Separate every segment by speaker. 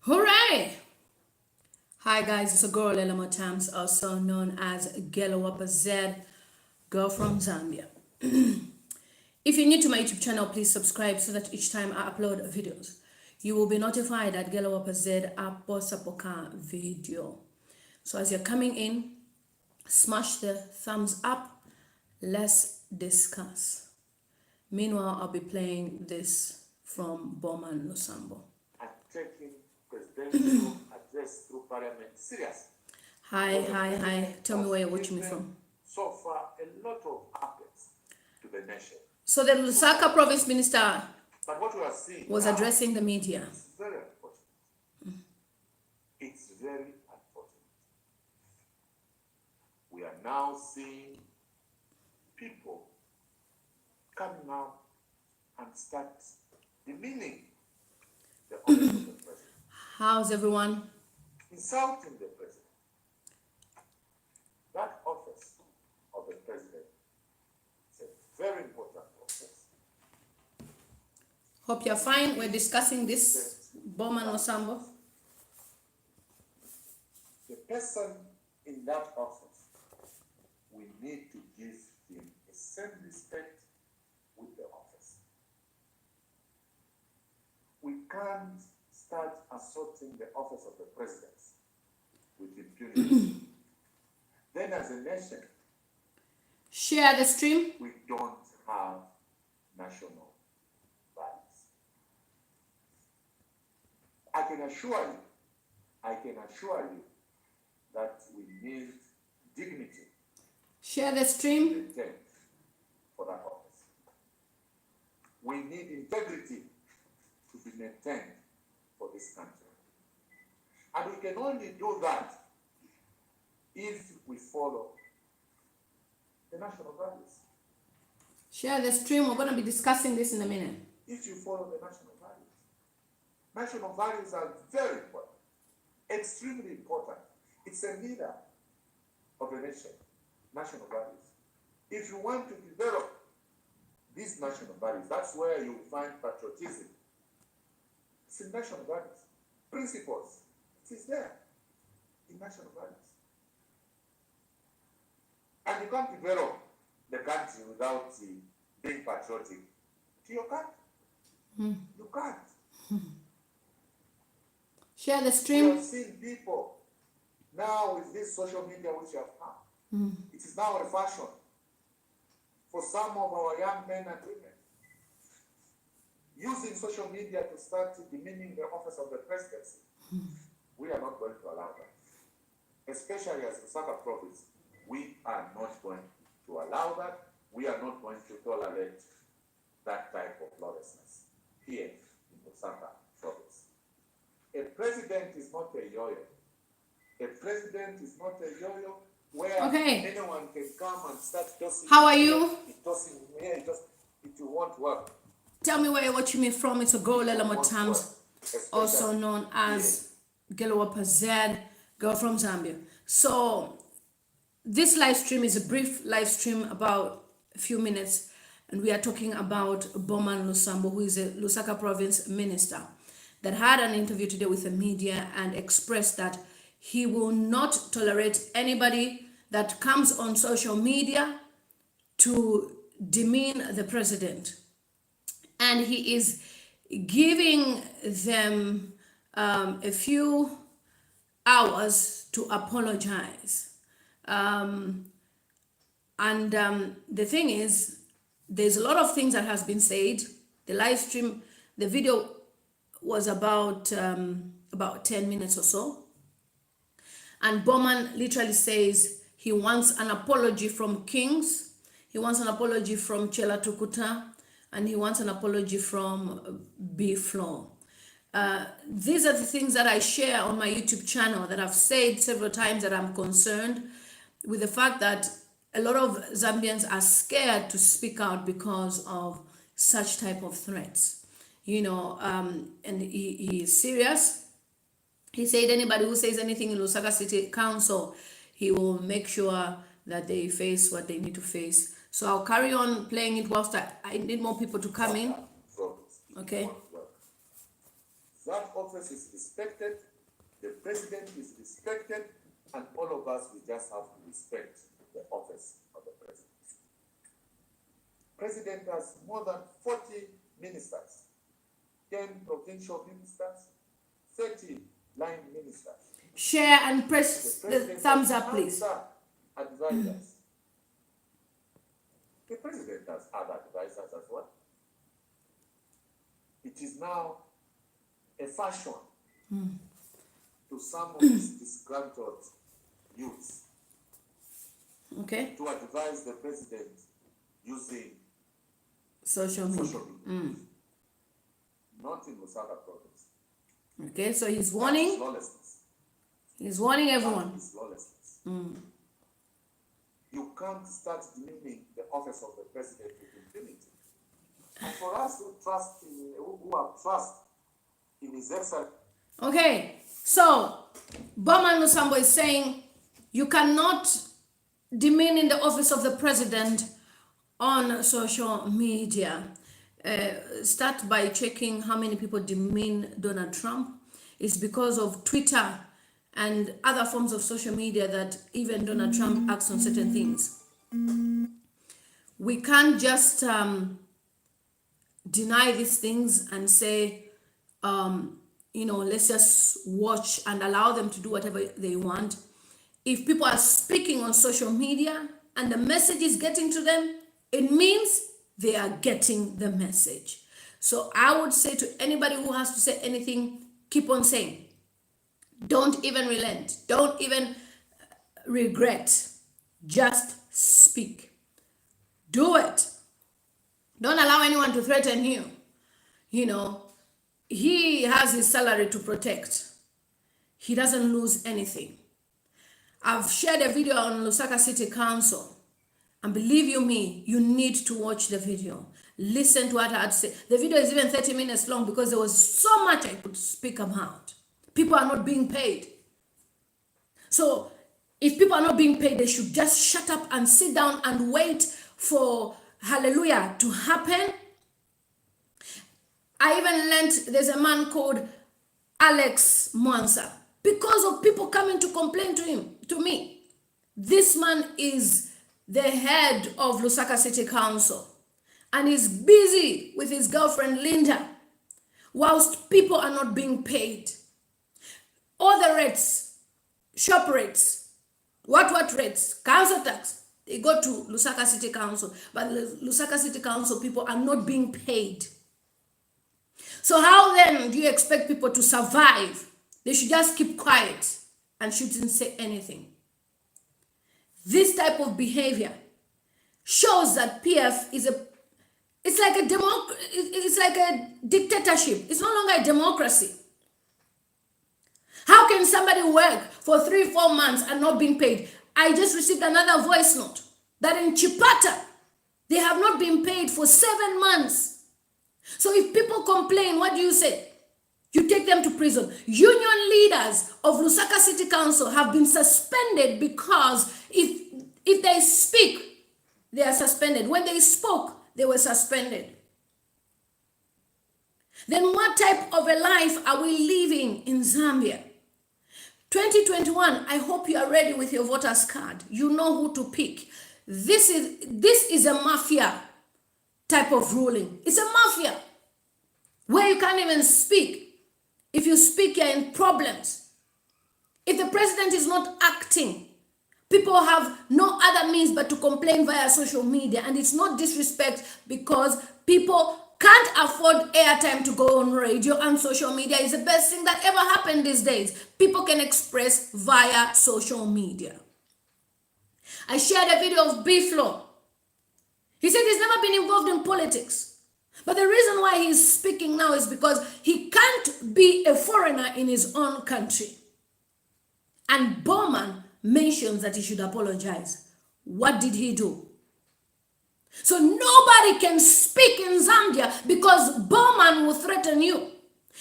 Speaker 1: Hooray! Hi guys, it's a girl Elama Tams, also known as Gelawapa Z, girl from Zambia. If you're new to my YouTube channel, please subscribe so that each time I upload videos, you will be notified that Gelawapa Z posta video. So as you're coming in, smash the thumbs up. Let's discuss. Meanwhile, I'll be playing this from BOWMAN LUSAMBO.
Speaker 2: Taking presidential address through parliament serious.
Speaker 1: Hi. Tell me where you're watching me from.
Speaker 2: So far, a lot of updates to the nation.
Speaker 1: So the Lusaka province minister
Speaker 2: But what we are seeing
Speaker 1: was
Speaker 2: now
Speaker 1: addressing the media.
Speaker 2: is very unfortunate. It's very unfortunate. We are now seeing people coming out and start demeaning the office of the president,
Speaker 1: How's everyone?
Speaker 2: insulting the president. That office of the president is a very important office.
Speaker 1: Hope you're fine. We're discussing this BOWMAN LUSAMBO.
Speaker 2: The person in that office, we need to give him the same respect with the office. We can't start assaulting the office of the president with impunity. Then as a nation,
Speaker 1: Share the stream.
Speaker 2: we don't have national values. I can assure you that we need dignity
Speaker 1: Share the stream.
Speaker 2: maintained for that office. We need integrity to be maintained for this country. And we can only do that if we follow the national values.
Speaker 1: Share the stream. We're going to be discussing this in a minute.
Speaker 2: If you follow the national values. National values are very important, extremely important. It's a leader of a nation, national values. If you want to develop these national values, that's where you find patriotism. It's in national values. Principles, it is there in national values. And you can't develop the country without being patriotic to your country. You can't.
Speaker 1: Share the
Speaker 2: We
Speaker 1: stream.
Speaker 2: have seen people now with this social media which have come. It is now a fashion for some of our young men and women using social media to start demeaning the office of the presidency. We are not going to allow that. Especially as Lusaka province, we are not going to allow that. We are not going to tolerate that type of lawlessness here in Lusaka province. A president is not a yo-yo. A president is not a yo-yo where anyone can come and start tossing.
Speaker 1: How are you?
Speaker 2: Tossing here, it won't work.
Speaker 1: Tell me where you're watching me from. It's a girl Elama Tams, also known as Gelawapa Z, girl from Zambia. So this live stream is a brief live stream about a few minutes, and we are talking about BOWMAN LUSAMBO, who is a Lusaka province minister, that had an interview today with the media and expressed that he will not tolerate anybody that comes on social media to demean the president. And he is giving them a few hours to apologize. The thing is, there's a lot of things that has been said. The live stream, the video was about 10 minutes or so. And BOWMAN literally says he wants an apology from Kings. He wants an apology from CHELLAH TUKUTA. And he wants an apology from B-Flow. These are the things that I share on my YouTube channel that I've said several times that I'm concerned with the fact that a lot of Zambians are scared to speak out because of such type of threats. You know, and he is serious. He said anybody who says anything in Lusaka City Council, he will make sure that they face what they need to face. So I'll carry on playing it whilst I need more people to come in. Okay.
Speaker 2: That office is respected, the president is respected, and all of us, we just have to respect the office of the president. President has more than 40 ministers, 10 provincial ministers, 30 line ministers.
Speaker 1: Share and press the thumbs up, please.
Speaker 2: Advisors. The president has other advisors as well. It is now a fashion to some of these disgruntled youths to advise the president using
Speaker 1: social media.
Speaker 2: Not in Lusaka province.
Speaker 1: Okay, so he's warning. He's warning everyone.
Speaker 2: That is lawlessness. You can't start demeaning the office of the president with impunity. And for us who have trust in his excellency.
Speaker 1: Okay, so BOWMAN LUSAMBO is saying you cannot demean in the office of the president on social media. Start by checking how many people demean Donald Trump. It's because of Twitter and other forms of social media that even Donald Trump acts on certain things. We can't just deny these things and say, let's just watch and allow them to do whatever they want. If people are speaking on social media and the message is getting to them, it means they are getting the message. So I would say to anybody who has to say anything, keep on saying. Don't even relent. Don't even regret. Just speak. Do it. Don't allow anyone to threaten you. He has his salary to protect. He doesn't lose anything. I've shared a video on Lusaka City Council. And believe you me, you need to watch the video. Listen to what I had to say. The video is even 30 minutes long because there was so much I could speak about. People are not being paid. So if people are not being paid, they should just shut up and sit down and wait for hallelujah to happen. I even learned there's a man called Alex Mwansa because of people coming to complain to me. This man is the head of Lusaka City Council and is busy with his girlfriend Linda whilst people are not being paid. All the rates, shop rates, what rates, council tax, they go to Lusaka City Council, but the Lusaka City Council people are not being paid. So how then do you expect people to survive? They should just keep quiet and shouldn't say anything. This type of behavior shows that PF is it's like a dictatorship. It's no longer a democracy. How can somebody work for 3-4 months and not being paid? I just received another voice note that in Chipata, they have not been paid for 7 months. So if people complain, what do you say? You take them to prison. Union leaders of Lusaka City Council have been suspended because if they speak, they are suspended. When they spoke, they were suspended. Then what type of a life are we living in Zambia? 2021, I hope you are ready with your voter's card. You know who to pick. This is a mafia type of ruling. It's a mafia where you can't even speak. If you speak, you're in problems. If the president is not acting, people have no other means but to complain via social media. And it's not disrespect because people can't afford airtime to go on radio, and social media is the best thing that ever happened these days. People can express via social media. I shared a video of B-Flow. He said he's never been involved in politics. But the reason why he's speaking now is because he can't be a foreigner in his own country. And BOWMAN mentions that he should apologize. What did he do? So nobody can speak in Zambia because BOWMAN will threaten you.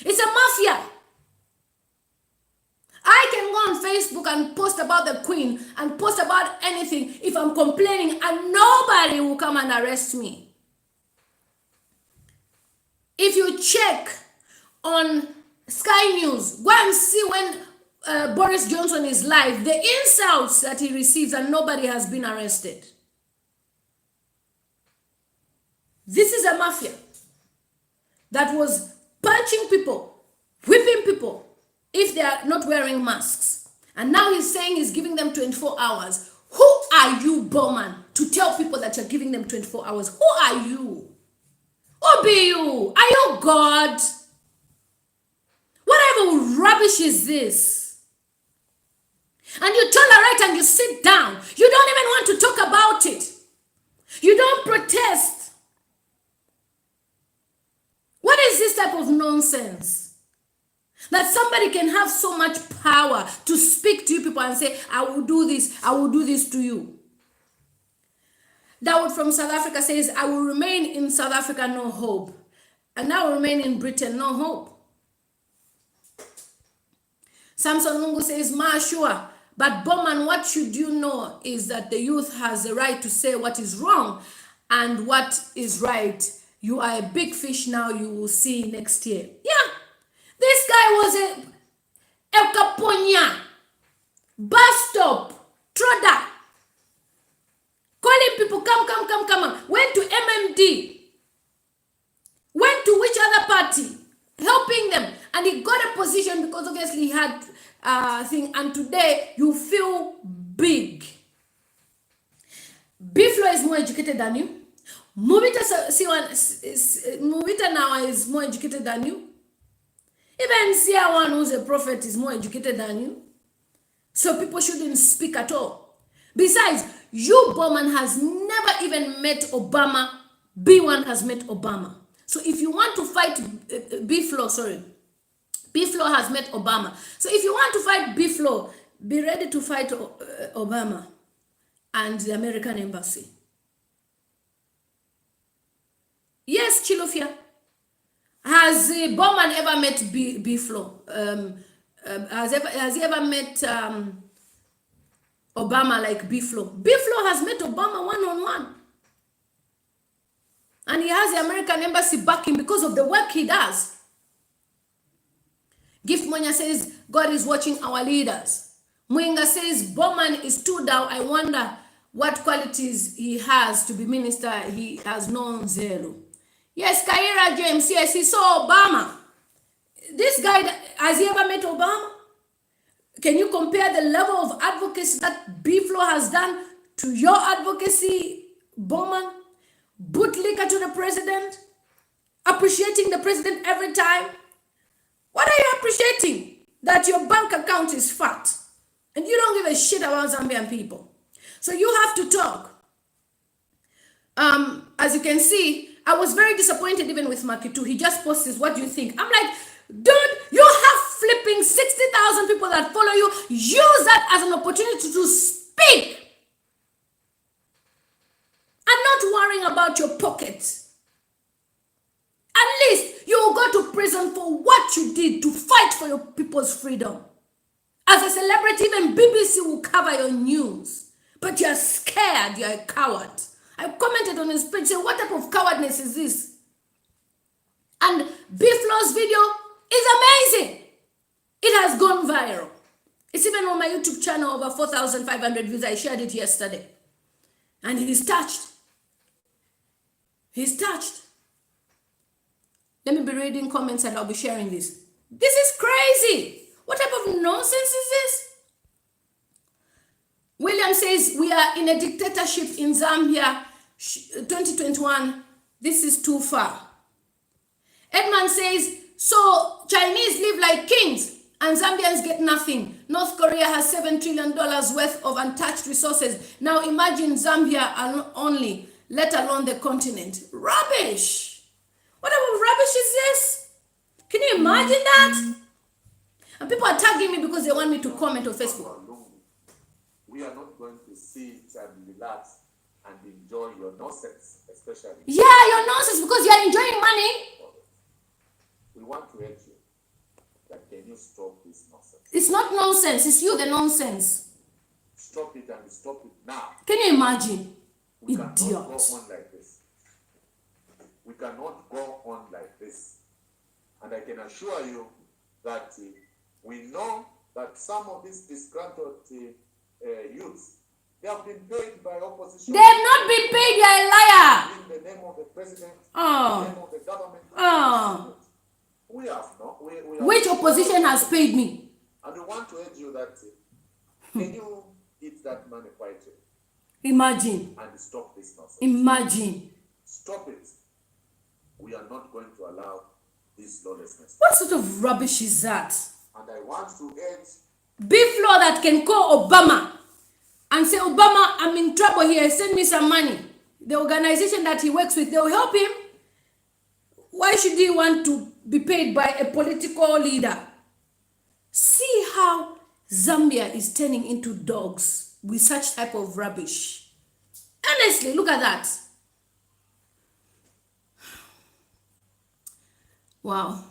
Speaker 1: It's a mafia. I can go on Facebook and post about the Queen and post about anything if I'm complaining and nobody will come and arrest me. If you check on Sky News. Go and see when Boris Johnson is live, the insults that he receives, and nobody has been arrested. This is a mafia that was punching people, whipping people if they are not wearing masks. And now he's saying he's giving them 24 hours. Who are you, BOWMAN, to tell people that you're giving them 24 hours? Who are you? Who be you? Are you God? Whatever rubbish is this? And you tolerate and you sit down. You don't even want to talk about it. You don't protest. What is this type of nonsense? That somebody can have so much power to speak to you people and say, I will do this, I will do this to you. Dawood from South Africa says, I will remain in South Africa, no hope. And I will remain in Britain, no hope. Samson Mungu says, Ma, sure. But BOWMAN, what should you know is that the youth has the right to say what is wrong and what is right. You are a big fish now, you will see next year. Yeah, this guy was a Kaponya, bus stop, Troda, calling people, come. Went to MMD, went to which other party, helping them. And he got a position because obviously he had thing. And today you feel big. Biflo is more educated than you. Muvita now is more educated than you. Even Sia1, who's a prophet, is more educated than you. So people shouldn't speak at all. Besides, you, BOWMAN, has never even met Obama. B1 has met Obama. So if you want to fight Biflo has met Obama. So if you want to fight Biflo, be ready to fight Obama and the American embassy. Yes, Chilufia. Has BOWMAN ever met Biflo? Has he ever met Obama like Biflo? Biflo has met Obama one-on-one. And he has the American embassy backing because of the work he does. Gift Monya says, God is watching our leaders. Mwenga says, BOWMAN is too down. I wonder what qualities he has to be minister. He has known zero. Yes, Kaira James, yes, he saw Obama. This guy, has he ever met Obama? Can you compare the level of advocacy that Biflo has done to your advocacy, BOWMAN? Bootlicker to the president? Appreciating the president every time? What are you appreciating? That your bank account is fat and you don't give a shit about Zambian people. So you have to talk. As you can see, I was very disappointed even with Makitu. He just posts, what do you think? I'm like, dude, you have flipping 60,000 people that follow you. Use that as an opportunity to speak. And not worrying about your pocket. At least you will go to prison for what you did to fight for your people's freedom. As a celebrity, even BBC will cover your news. But you're scared, you're a coward. I commented on his page, saying, what type of cowardness is this? And Biflo's video is amazing. It has gone viral. It's even on my YouTube channel, over 4,500 views. I shared it yesterday. And he's touched. He's touched. Let me be reading comments and I'll be sharing this. This is crazy. What type of nonsense is this? William says, we are in a dictatorship in Zambia, 2021. This is too far. Edmund says, so Chinese live like kings and Zambians get nothing. North Korea has $7 trillion worth of untouched resources. Now imagine Zambia only, let alone the continent. Rubbish. What type of rubbish is this? Can you imagine that? And people are tagging me because they want me to comment on Facebook.
Speaker 2: We are not going to sit and relax and enjoy your nonsense, especially.
Speaker 1: Yeah, your nonsense, because you are enjoying money.
Speaker 2: We want to help you. But can you stop this nonsense?
Speaker 1: It's not nonsense, it's you the nonsense.
Speaker 2: Stop it and stop it now.
Speaker 1: Can you imagine?
Speaker 2: We
Speaker 1: Idiot.
Speaker 2: cannot go on like this. We cannot go on like this. And I can assure you that we know that some of these disgruntled youths, they have been paid by opposition.
Speaker 1: They have not been paid, you're a liar.
Speaker 2: In the name of the president,
Speaker 1: Oh.
Speaker 2: in the name of the government.
Speaker 1: Oh.
Speaker 2: We have not. We have
Speaker 1: Which opposition has paid me?
Speaker 2: And we want to urge you that can you eat that money quietly?
Speaker 1: Imagine.
Speaker 2: And stop this nonsense.
Speaker 1: Imagine.
Speaker 2: Stop it. We are not going to allow this lawlessness.
Speaker 1: What sort of rubbish is that?
Speaker 2: And I want to urge
Speaker 1: Beef law that can call Obama and say, Obama, I'm in trouble here, send me some money. The organization that he works with, they'll help him. Why should he want to be paid by a political leader? See how Zambia is turning into dogs with such type of rubbish. Honestly, look at that. Wow.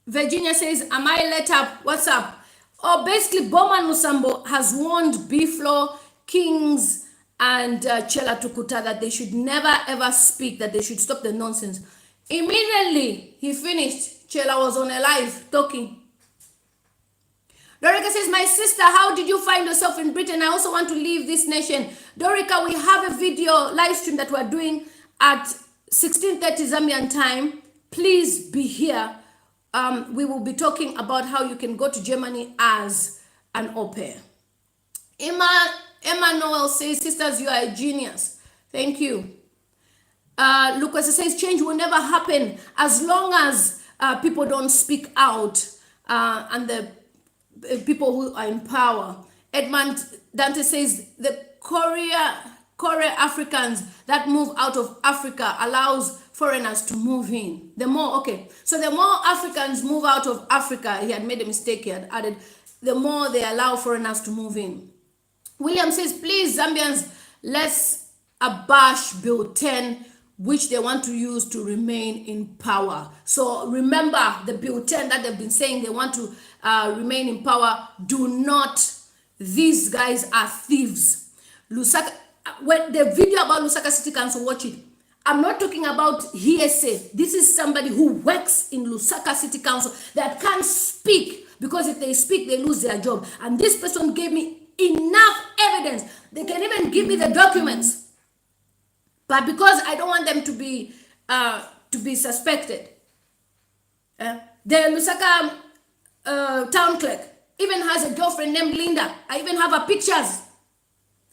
Speaker 1: Virginia says, am I let up? What's up? Oh, basically, BOWMAN LUSAMBO has warned Biflo, Kings, and CHELLAH TUKUTA that they should never ever speak, that they should stop the nonsense. Immediately, he finished. CHELLAH was on a live talking. Dorica says, my sister, how did you find yourself in Britain? I also want to leave this nation. Dorica, we have a video live stream that we're doing at 16:30 Zambian time. Please be here. We will be talking about how you can go to Germany as an au pair. Emmanuel says, sisters, you are a genius. Thank you. Lucas says, change will never happen as long as people don't speak out and the people who are in power. Edmund Dante says, the Korea Africans that move out of Africa allows foreigners to move in. The more Africans move out of Africa, he had made a mistake, he had added, the more they allow foreigners to move in. William says, please, Zambians, let's abash Bill 10, which they want to use to remain in power. So remember the Bill 10 that they've been saying they want to remain in power. Do not. These guys are thieves. Lusaka, when the video about Lusaka City Council, watch it. I'm not talking about hearsay. This is somebody who works in Lusaka City Council that can't speak, because if they speak, they lose their job. And this person gave me enough evidence. They can even give me the documents. But because I don't want them to be suspected, the Lusaka town clerk even has a girlfriend named Linda. I even have her pictures.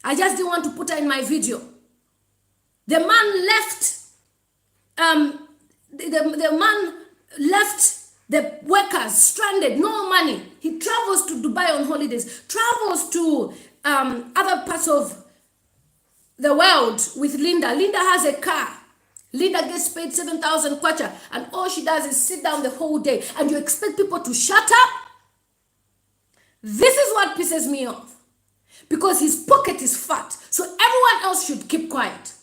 Speaker 1: I just didn't want to put her in my video. The man left. The man left the workers stranded, no money. He travels to Dubai on holidays, travels to other parts of the world with Linda. Linda has a car. Linda gets paid 7,000 kwacha, and all she does is sit down the whole day. And you expect people to shut up? This is what pisses me off. Because his pocket is fat, so everyone else should keep quiet.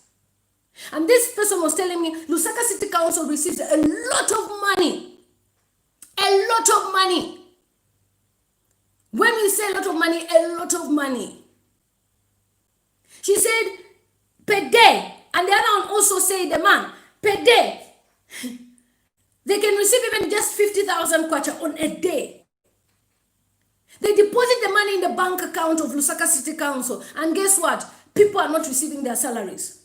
Speaker 1: And this person was telling me, Lusaka City Council receives a lot of money. A lot of money. When we say a lot of money, a lot of money. She said, per day. And the other one also said, the man, per day. They can receive even just 50,000 kwacha on a day. They deposit the money in the bank account of Lusaka City Council. And guess what? People are not receiving their salaries.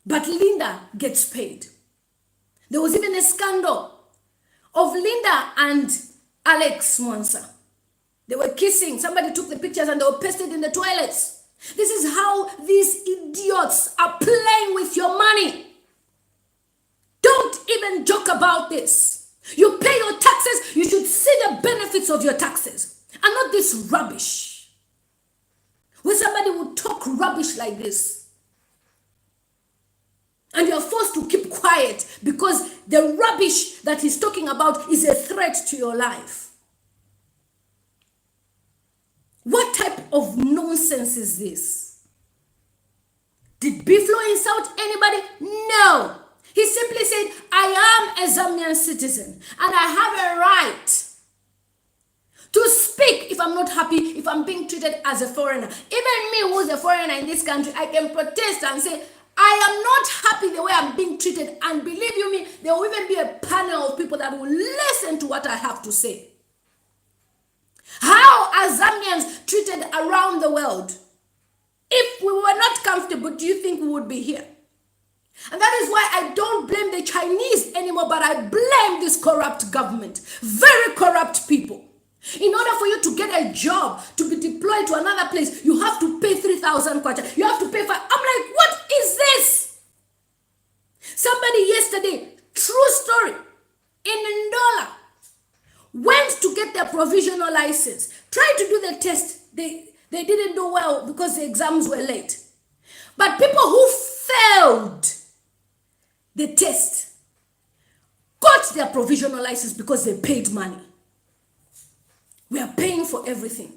Speaker 1: But Linda gets paid. There was even a scandal of Linda and Alex Mwansa. They were kissing. Somebody took the pictures and they were pasted in the toilets. This is how these idiots are playing with your money. Don't even joke about this. You pay your taxes, you should see the benefits of your taxes. And not this rubbish. When somebody will talk rubbish like this, and you're forced to keep quiet because the rubbish that he's talking about is a threat to your life. What type of nonsense is this? Did Biflo insult anybody? No. He simply said, I am a Zambian citizen and I have a right to speak if I'm not happy, if I'm being treated as a foreigner. Even me, who's a foreigner in this country, I can protest and say, I am not happy the way I'm being treated, and believe you me, there will even be a panel of people that will listen to what I have to say. How are Zambians treated around the world? If we were not comfortable, do you think we would be here? And that is why I don't blame the Chinese anymore, but I blame this corrupt government. Very corrupt people. In order for you to get a job, to be deployed to another place, you have to pay 3,000 kwacha. You have to pay 5. I'm like, what is this? Somebody yesterday, true story, in Ndola, went to get their provisional license, tried to do the test. They didn't do well because the exams were late. But people who failed the test got their provisional license because they paid money. We are paying for everything.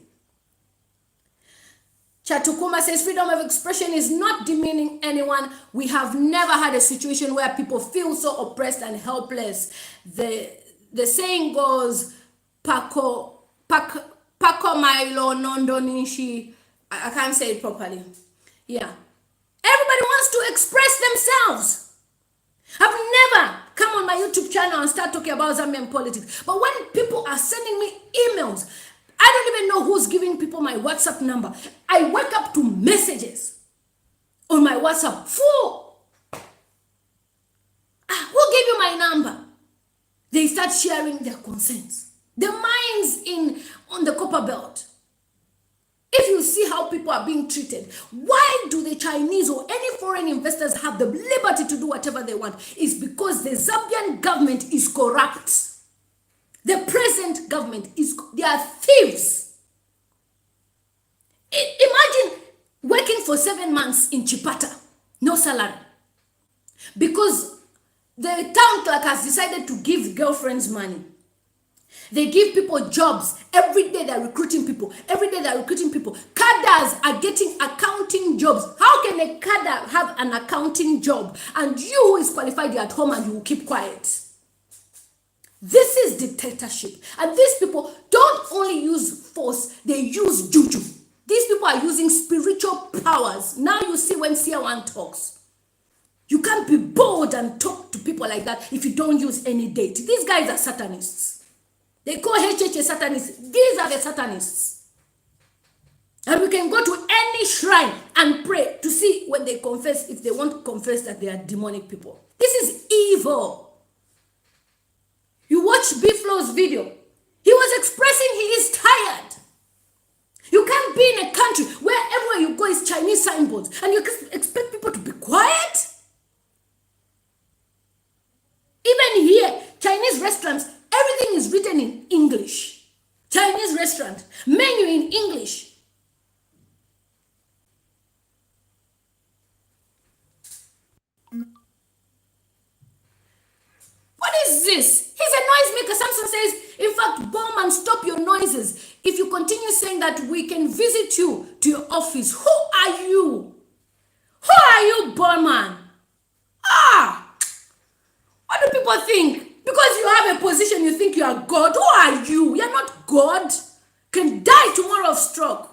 Speaker 1: Chatukuma says freedom of expression is not demeaning anyone. We have never had a situation where people feel so oppressed and helpless. The saying goes, Paco Milo Nondonishi. I can't say it properly. Yeah. Everybody wants to express themselves. I've never come on my YouTube channel and start talking about Zambian politics. But when people are sending me emails, I don't even know who's giving people my WhatsApp number. I wake up to messages on my WhatsApp. Full. Who gave you my number? They start sharing their concerns. The mines on the Copper Belt. If you see how people are being treated, why do the Chinese or any foreign investors have the liberty to do whatever they want? It's because the Zambian government is corrupt. The present government they are thieves. Imagine working for 7 months in Chipata, no salary. Because the town clerk has decided to give girlfriends money. They give people jobs. Every day they're recruiting people. Every day they're recruiting people. Cadres are getting accounting jobs. How can a cadre have an accounting job and you who is qualified, you're at home and you will keep quiet? This is dictatorship. And these people don't only use force, they use juju. These people are using spiritual powers. Now you see when Sia1 talks. You can't be bold and talk to people like that if you don't use any date. These guys are satanists. They call HH Satanists. These are the Satanists. And we can go to any shrine and pray to see when they confess, if they want to confess that they are demonic people. This is evil. You watch B-Flow's video. He was expressing he is tired. You can't be in a country where everywhere you go is Chinese signboards and you expect people to be quiet. Even here, Chinese restaurants, everything is written in English. Chinese restaurant, menu in English. What is this? He's a noisemaker. Samson says, in fact, BOWMAN, stop your noises. If you continue saying that, we can visit you to your office. Who are you? Who are you, BOWMAN? What do people think? Because you have a position, you think you are God. Who are you? You're not God. Can die tomorrow of stroke.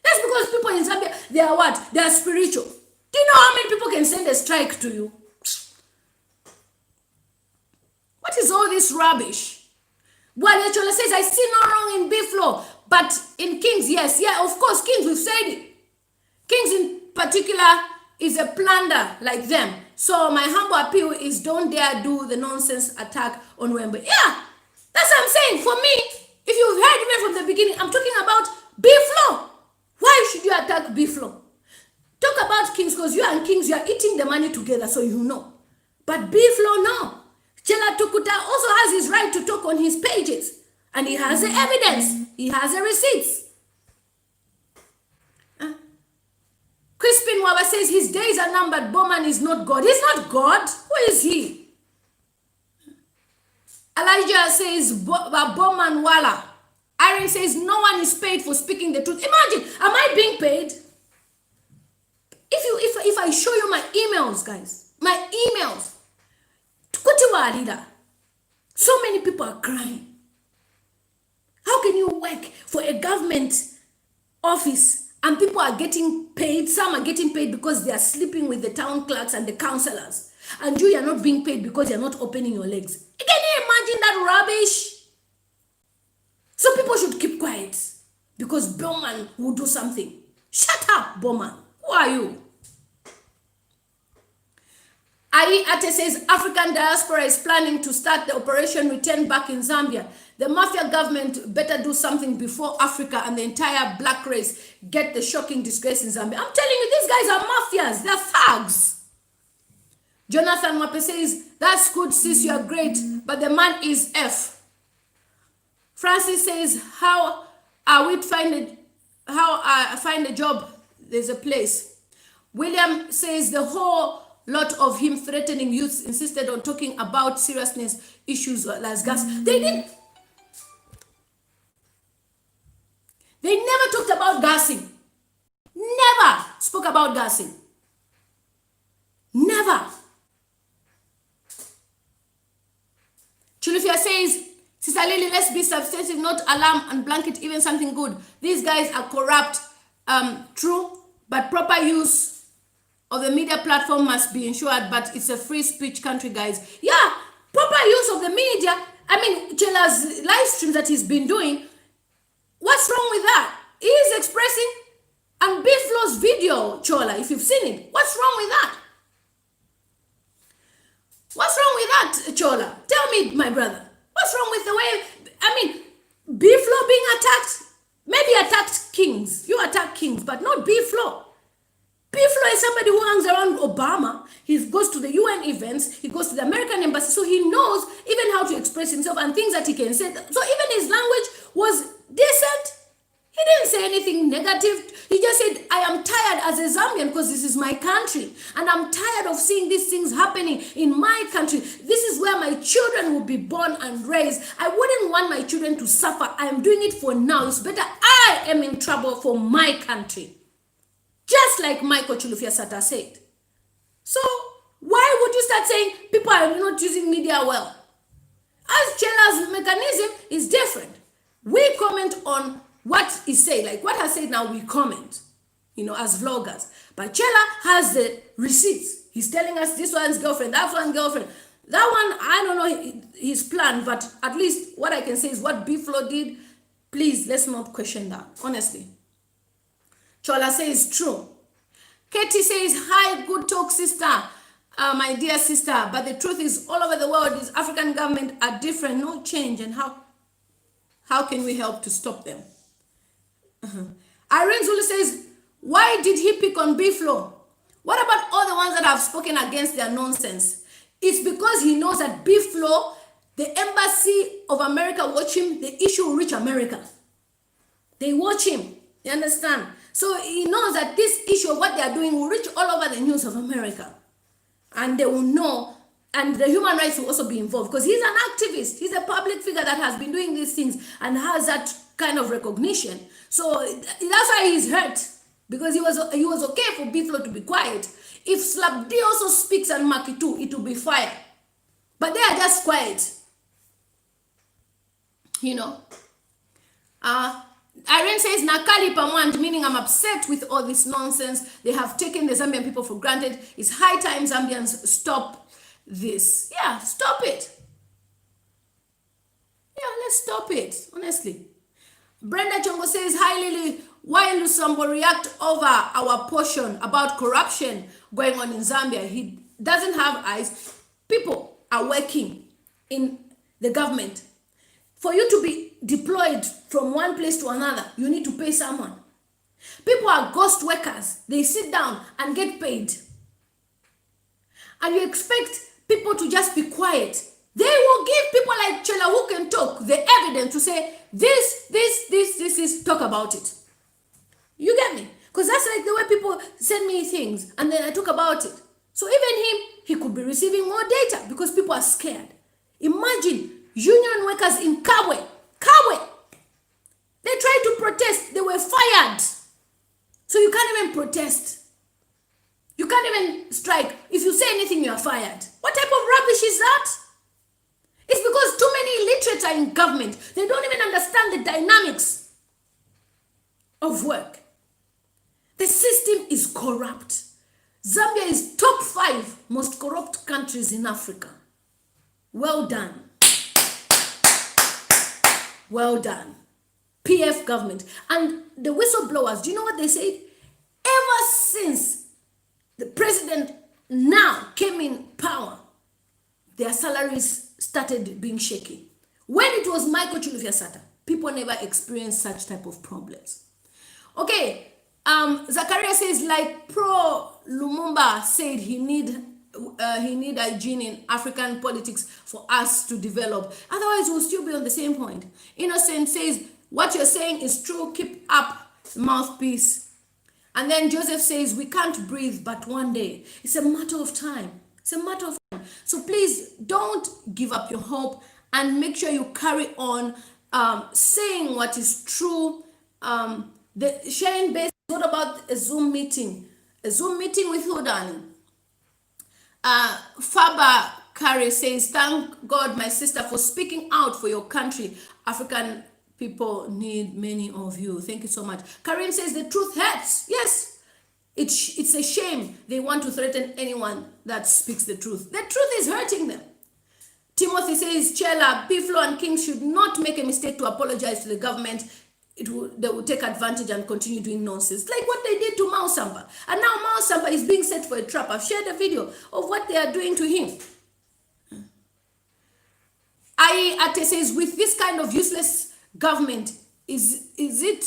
Speaker 1: That's because people in Zambia, they are what? They are spiritual. Do you know how many people can send a strike to you? What is all this rubbish? Well, Chola says, I see no wrong in B-Flow, but in Kings, yes. Yeah, of course, Kings, we've said it. Kings in particular is a plunder like them. So my humble appeal is don't dare do the nonsense attack on Wembley. Yeah, that's what I'm saying. For me, if you've heard me from the beginning, I'm talking about B-Flow. Why should you attack B-Flow? Talk about Kings, because you and Kings, you are eating the money together, so you know. But B-Flow, no. CHELLAH TUKUTA also has his right to talk on his pages. And he has the evidence. He has the receipts. Crispin Waba says his days are numbered. BOWMAN is not God. He's not God. Who is he? Elijah says BOWMAN Wala. Irene says no one is paid for speaking the truth. Imagine, am I being paid? If I show you my emails, guys, my emails, so many people are crying. How can you work for a government office And people are getting paid. Some are getting paid because they are sleeping with the town clerks and the councillors. And you are not being paid because you're not opening your legs. Can you imagine that rubbish? So people should keep quiet because BOWMAN will do something. Shut up, BOWMAN. Who are you? Ai Ate says African diaspora is planning to start the operation return back in Zambia. The mafia government better do something before Africa and the entire black race get the shocking disgrace in Zambia. I'm telling you, these guys are mafias. They're thugs. Jonathan Wape says, that's good, sis, you are great, but the man is F. Francis says, how I find a job, there's a place. William says, the whole lot of him threatening youths insisted on talking about seriousness issues like gas. They never talked about gassing. Never spoke about gassing. Never. Chulufia says, Sister Lily, let's be substantive, not alarm and blanket even something good. These guys are corrupt, true, but proper use of the media platform must be ensured, but it's a free speech country, guys. Yeah, proper use of the media. I mean, Chellah's live streams that he's been doing, what's wrong with that? He is expressing, and Biflo's video, Chola, if you've seen it, what's wrong with that? What's wrong with that, Chola? Tell me, my brother. What's wrong with the way, I mean, Biflo being attacked? Maybe attacked kings. You attack kings, but not Biflo. Biflo is somebody who hangs around Obama. He goes to the UN events. He goes to the American embassy. So he knows even how to express himself and things that he can say. So even his language was decent. He didn't say anything negative. He just said, I am tired as a Zambian because this is my country. And I'm tired of seeing these things happening in my country. This is where my children will be born and raised. I wouldn't want my children to suffer. I am doing it for now. It's better I am in trouble for my country. Just like Michael Chulufia Sata said. So why would you start saying people are not using media well? As Chellah's mechanism is different. We comment on what is said, like what I said now, we comment, as vloggers. But Chellah has the receipts. He's telling us this one's girlfriend, that one's girlfriend. That one, I don't know his plan, but at least what I can say is what Biflo did. Please, let's not question that, honestly. Chola says true. Katie says, hi, good talk, sister. My dear sister, but the truth is all over the world, these African government are different, no change, and how can we help to stop them? Irene Zulu says, why did he pick on Biflo? What about all the ones that have spoken against their nonsense? It's because he knows that Biflo, the embassy of America watch him, the issue will reach America. They watch him, you understand? So he knows that this issue of what they are doing will reach all over the news of America. And they will know, and the human rights will also be involved because he's an activist. He's a public figure that has been doing these things and has that kind of recognition. So that's why he's hurt, because he was okay for Biflo to be quiet. If Slap D also speaks and Maki too, it will be fire. But they are just quiet. Irene says, Nakali Pamwand, meaning I'm upset with all this nonsense. They have taken the Zambian people for granted. It's high time Zambians stop this. Yeah, stop it. Yeah, let's stop it, honestly. Brenda Chongo says, hi Lily, why LUSAMBO react over our portion about corruption going on in Zambia? He doesn't have eyes. People are working in the government. For you to be deployed from one place to another, you need to pay someone. People are ghost workers. They sit down and get paid. And you expect people to just be quiet. They will give people like Chellah who can talk the evidence to say, this is, talk about it. You get me? Because that's like the way people send me things and then I talk about it. So even him, he could be receiving more data because people are scared. Imagine union workers in Kabwe. They tried to protest. They were fired. So you can't even protest. You can't even strike. If you say anything, you are fired. What type of rubbish is that? It's because too many illiterates are in government. They don't even understand the dynamics of work. The system is corrupt. Zambia is top 5 most corrupt countries in Africa. Well done. Well done. PF government. And the whistleblowers, do you know what they said? Ever since the president now came in power, their salaries started being shaky. When it was Michael Chulufiasata, people never experienced such type of problems. Okay, Zakaria says, like Pro Lumumba said, he need hygiene in African politics for us to develop. Otherwise, we'll still be on the same point. Innocent says, what you're saying is true. Keep up, mouthpiece. And then Joseph says, we can't breathe, but one day. It's a matter of time. It's a matter of time. So please don't give up your hope and make sure you carry on saying what is true. The sharing base, what about a Zoom meeting? A Zoom meeting with who, darling? Faba Kare says, thank God, my sister, for speaking out for your country. African people need many of you. Thank you so much. Karin says, the truth hurts. Yes, it's a shame they want to threaten anyone that speaks the truth. The truth is hurting them. Timothy says, CHELLAH, Biflo and King should not make a mistake to apologize to the government. They will take advantage and continue doing nonsense, like what they did to Mao Samba. And now Mao Samba is being set for a trap. I've shared a video of what they are doing to him. Ate says, with this kind of useless government, is it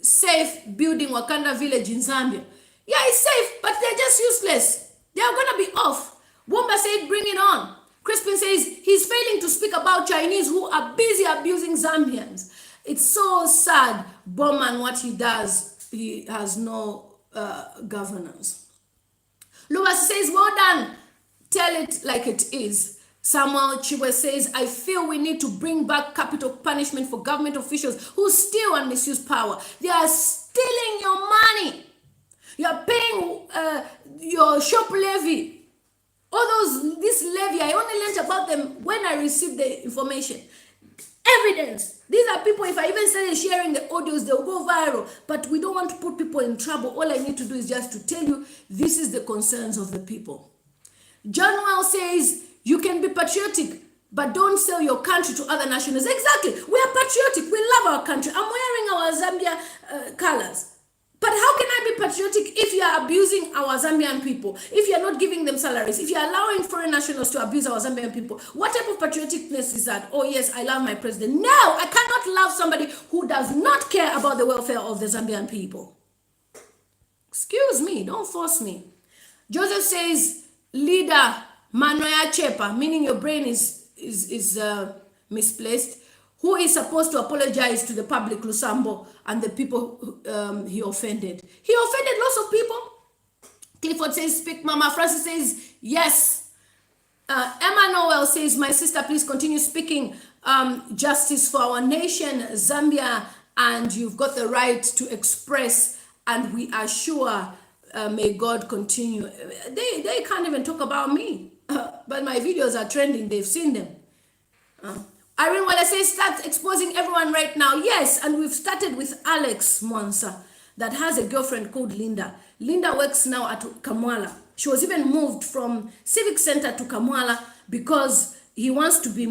Speaker 1: safe building Wakanda village in Zambia? Yeah, it's safe, but they're just useless. They're gonna be off. Womba said, bring it on. Crispin says, he's failing to speak about Chinese who are busy abusing Zambians. It's so sad, BOWMAN, what he does. He has no governance. Lewis says, well done. Tell it like it is. Samuel Chiwe says, I feel we need to bring back capital punishment for government officials who steal and misuse power. They are stealing your money. You are paying your shop levy. This levy, I only learned about them when I received the information. Evidence. These are people, if I even started sharing the audios, they'll go viral. But we don't want to put people in trouble. All I need to do is just to tell you, this is the concerns of the people. John Well says, you can be patriotic, but don't sell your country to other nationals. Exactly. We are patriotic. We love our country. I'm wearing our Zambia colors. But how can I be patriotic if you are abusing our Zambian people? If you are not giving them salaries? If you are allowing foreign nationals to abuse our Zambian people? What type of patrioticness is that? Oh yes, I love my president. No, I cannot love somebody who does not care about the welfare of the Zambian people. Excuse me, don't force me. Joseph says, leader Manoya Chepa, meaning your brain is misplaced. Who is supposed to apologize to the public, Lusambo, and the people he offended? He offended lots of people. Clifford says, speak, Mama. Francis says, yes. Emma Noel says, my sister, please continue speaking justice for our nation, Zambia, and you've got the right to express, and we are sure, may God continue. They can't even talk about me, but my videos are trending. They've seen them. Irene Wallace says, start exposing everyone right now. Yes, and we've started with Alex Mwansa that has a girlfriend called Linda. Linda works now at Kamwala. She was even moved from Civic Center to Kamwala because he wants to be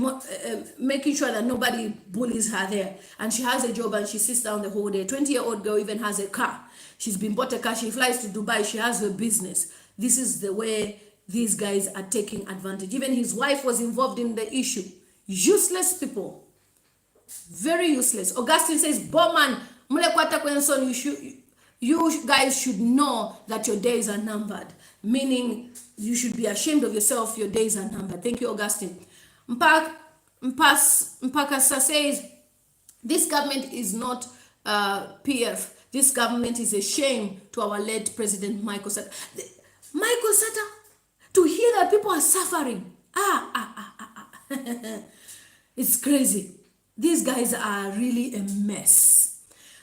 Speaker 1: making sure that nobody bullies her there. And she has a job and she sits down the whole day. 20-year-old girl even has a car. She's been bought a car. She flies to Dubai. She has her business. This is the way these guys are taking advantage. Even his wife was involved in the issue. Useless people, very useless. Augustine says, BOWMAN, you guys should know that your days are numbered, meaning you should be ashamed of yourself. Your days are numbered. Thank you, Augustine. Mpakasa says, this government is not PF. This government is a shame to our late President Michael Sata. Michael Sata, to hear that people are suffering. It's crazy. These guys are really a mess.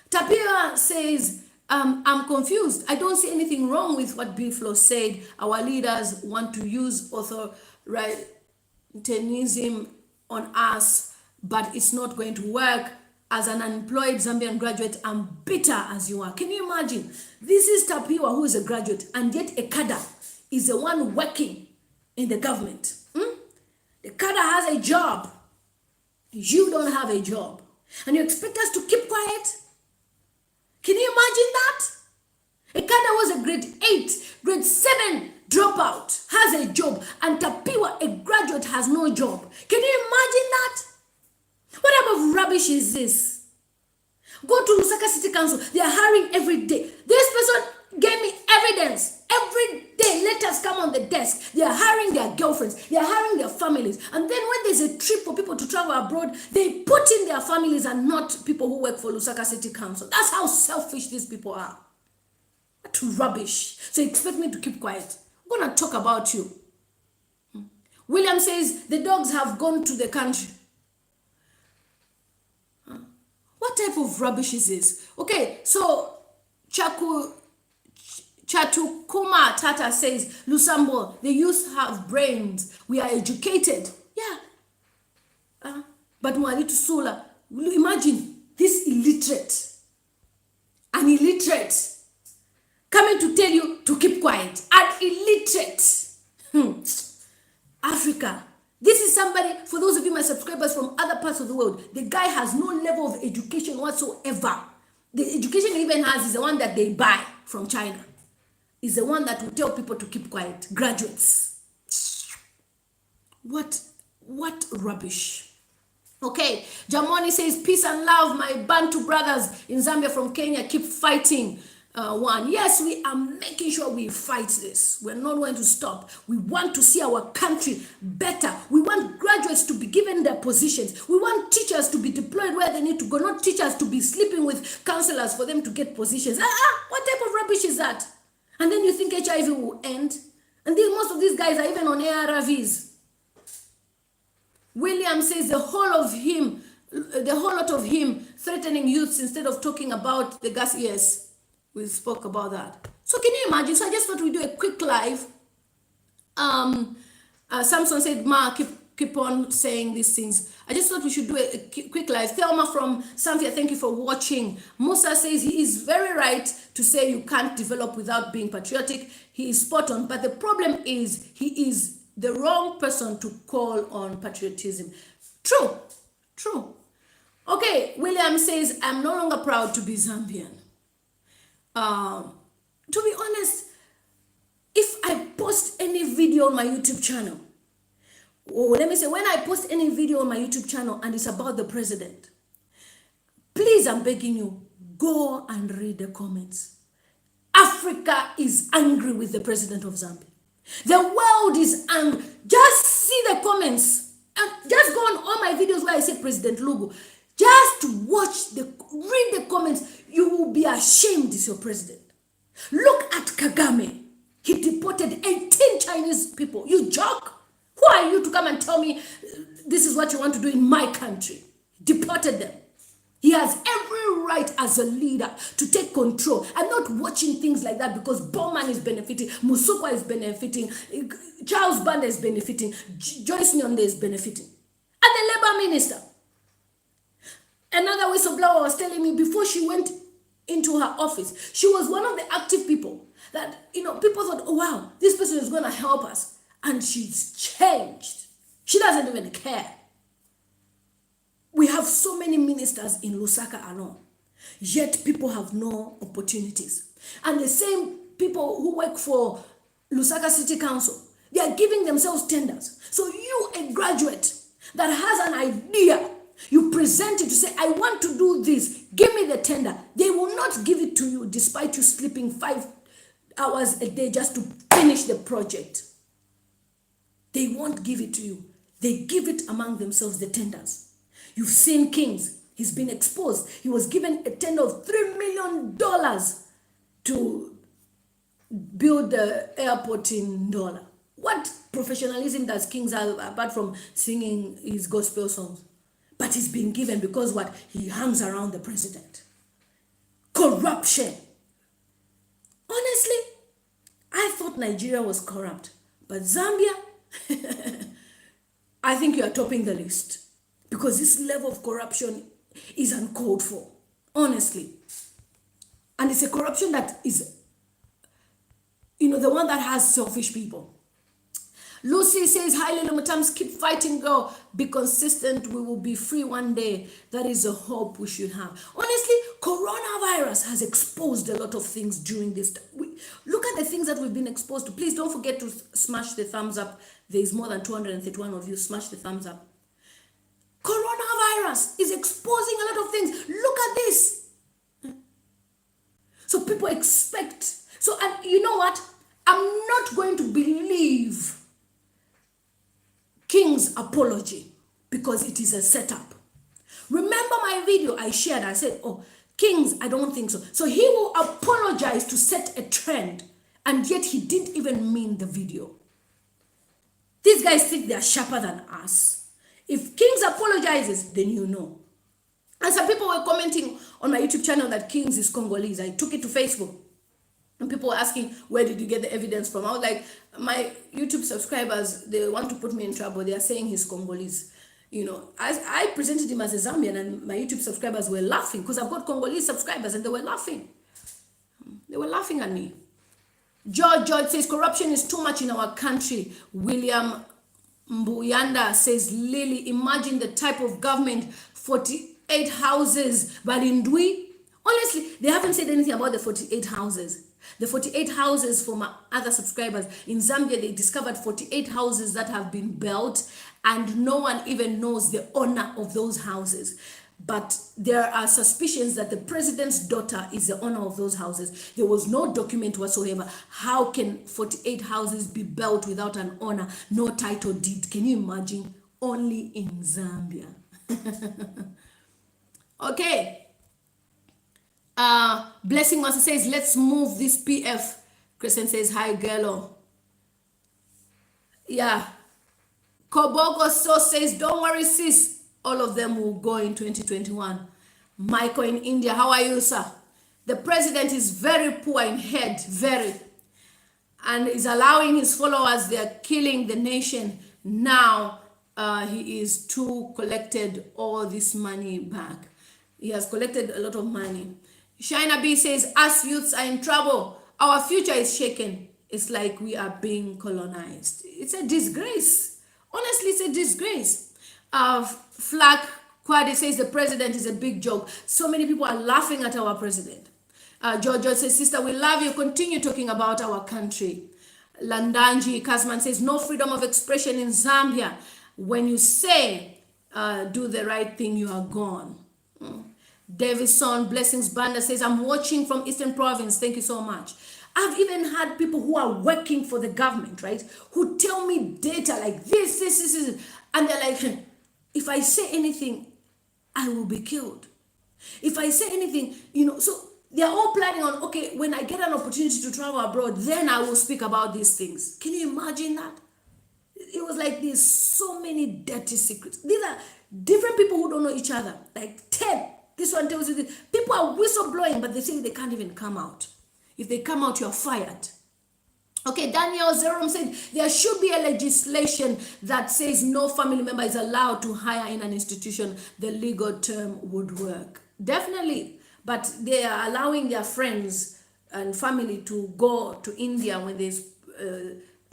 Speaker 1: Tapia says, I'm confused. I don't see anything wrong with what Biflo said. Our leaders want to use authoritarianism on us, but it's not going to work. as an unemployed Zambian graduate and bitter as you are. Can you imagine? This is Tapiwa, who is a graduate, and yet a cadre is the one working in the government. The cadre has a job. You don't have a job. And you expect us to keep quiet? Can you imagine that? A cadre was a grade 8, grade 7 dropout, has a job, and Tapiwa, a graduate, has no job. Can you imagine that? What type of rubbish is this? Go to Lusaka City Council. They are hiring every day. This person gave me evidence. Every day, letters come on the desk. They are hiring their girlfriends. They are hiring their families. And then when there's a trip for people to travel abroad, they put in their families and not people who work for Lusaka City Council. That's how selfish these people are. What rubbish. So you expect me to keep quiet. I'm going to talk about you. William says the dogs have gone to the country. What type of rubbish is this? Okay, so Chatukuma Tata says, Lusambo, the youth have brains. We are educated. Yeah. But Mwalitu Sula, imagine this illiterate, an illiterate, coming to tell you to keep quiet. An illiterate. Africa. This is somebody, for those of you, my subscribers from other parts of the world, the guy has no level of education whatsoever. The education he even has is the one that they buy from China. Is the one that will tell people to keep quiet. Graduates. What rubbish. Okay, Jamoni says, peace and love, my Bantu brothers in Zambia from Kenya, keep fighting. One, yes, we are making sure we fight this. We're not going to stop. We want to see our country better. We want graduates to be given their positions. We want teachers to be deployed where they need to go, not teachers to be sleeping with counselors for them to get positions. What type of rubbish is that? And then you think HIV will end? And then most of these guys are even on ARVs. William says the whole lot of him threatening youths instead of talking about the gas. Yes. We spoke about that. So can you imagine? So I just thought we'd do a quick live. Samson said, Ma, keep on saying these things. I just thought we should do a quick live. Thelma from Samfia, thank you for watching. Musa says he is very right to say you can't develop without being patriotic. He is spot on. But the problem is he is the wrong person to call on patriotism. True. Okay, William says, I'm no longer proud to be Zambian. To be honest, if I post any video on my YouTube channel, or let me say, when I post any video on my YouTube channel and it's about the president, please, I'm begging you, go and read the comments. Africa is angry with the president of Zambia. The world is angry. Just see the comments. And just go on all my videos where I say President Lugu. Just read the comments. You will be ashamed it's your president. Look at Kagame. He deported 18 Chinese people. You joke? Who are you to come and tell me this is what you want to do in my country? Deported them. He has every right as a leader to take control. I'm not watching things like that because BOWMAN is benefiting, Musukwa is benefiting, Charles Banda is benefiting, Joyce Nyonde is benefiting. And the labor minister. Another whistleblower was telling me before she went into her office, she was one of the active people that, people thought, oh wow, this person is going to help us. And she's changed. She doesn't even care. We have so many ministers in Lusaka alone, yet people have no opportunities. And the same people who work for Lusaka City Council, they are giving themselves tenders. So you, a graduate that has an idea, you present it to say, I want to do this, give me the tender. They will not give it to you despite you sleeping 5 hours a day just to finish the project. They won't give it to you. They give it among themselves, the tenders. You've seen Kings. He's been exposed. He was given a tender of $3 million to build the airport in Ndola. What professionalism does Kings have apart from singing his gospel songs? But he's been given because what? He hangs around the president. Corruption. Honestly, I thought Nigeria was corrupt. But Zambia, I think you are topping the list. Because this level of corruption is uncalled for, honestly. And it's a corruption that is, the one that has selfish people. Lucy says, hi, Lily Mutams, keep fighting, girl. Be consistent. We will be free one day. That is a hope we should have. Honestly, coronavirus has exposed a lot of things during this. Look at the things that we've been exposed to. Please don't forget to smash the thumbs up. There is more than 231 of you. Smash the thumbs up. Coronavirus is exposing a lot of things. Look at this. So people expect. So, and you know what? I'm not going to believe King's apology because it is a setup. Remember my video I shared? I said, oh, King's, I don't think so. So he will apologize to set a trend, and yet he didn't even mean the video. These guys think they're sharper than us. If King's apologizes, then you know. And some people were commenting on my YouTube channel that King's is Congolese. I took it to Facebook. And people were asking, where did you get the evidence from? I was like, my YouTube subscribers, they want to put me in trouble. They are saying he's Congolese. I presented him as a Zambian, and my YouTube subscribers were laughing because I've got Congolese subscribers, and they were laughing. They were laughing at me. George says, corruption is too much in our country. William Mbuyanda says, Lily, imagine the type of government, 48 houses, but in Ndwi, honestly, they haven't said anything about the 48 houses. The 48 houses, for my other subscribers, in Zambia, they discovered 48 houses that have been built, and no one even knows the owner of those houses. But there are suspicions that the president's daughter is the owner of those houses. There was no document whatsoever. How can 48 houses be built without an owner, no title deed? Can you imagine? Only in Zambia. Okay. Blessing Master says, let's move this PF. Christian says, hi, girl. Yeah. Kobogo so says, don't worry, sis. All of them will go in 2021. Michael in India, how are you, sir? The president is very poor in head, very. And is allowing his followers, they are killing the nation. Now, he is too collected all this money back. He has collected a lot of money. Shina B says, us youths are in trouble. Our future is shaken. It's like we are being colonized. It's a disgrace. Honestly, it's a disgrace. Flack Kwade says the president is a big joke. So many people are laughing at our president. Georgia says, sister, we love you. Continue talking about our country. Landanji Kazman says, no freedom of expression in Zambia. When you say, do the right thing, you are gone. Davison Blessings Banda says, I'm watching from Eastern Province. Thank you so much. I've even had people who are working for the government, right, who tell me data like this, and they're like, if I say anything, I will be killed. If I say anything, so they're all planning on, okay, when I get an opportunity to travel abroad, then I will speak about these things. Can you imagine that? It was like there's so many dirty secrets. These are different people who don't know each other, like 10. This one tells you this. People are whistleblowing, but they think they can't even come out. If they come out, you're fired. Okay, Daniel Zerom said there should be a legislation that says no family member is allowed to hire in an institution. The legal term would work. Definitely. But they are allowing their friends and family to go to India when there's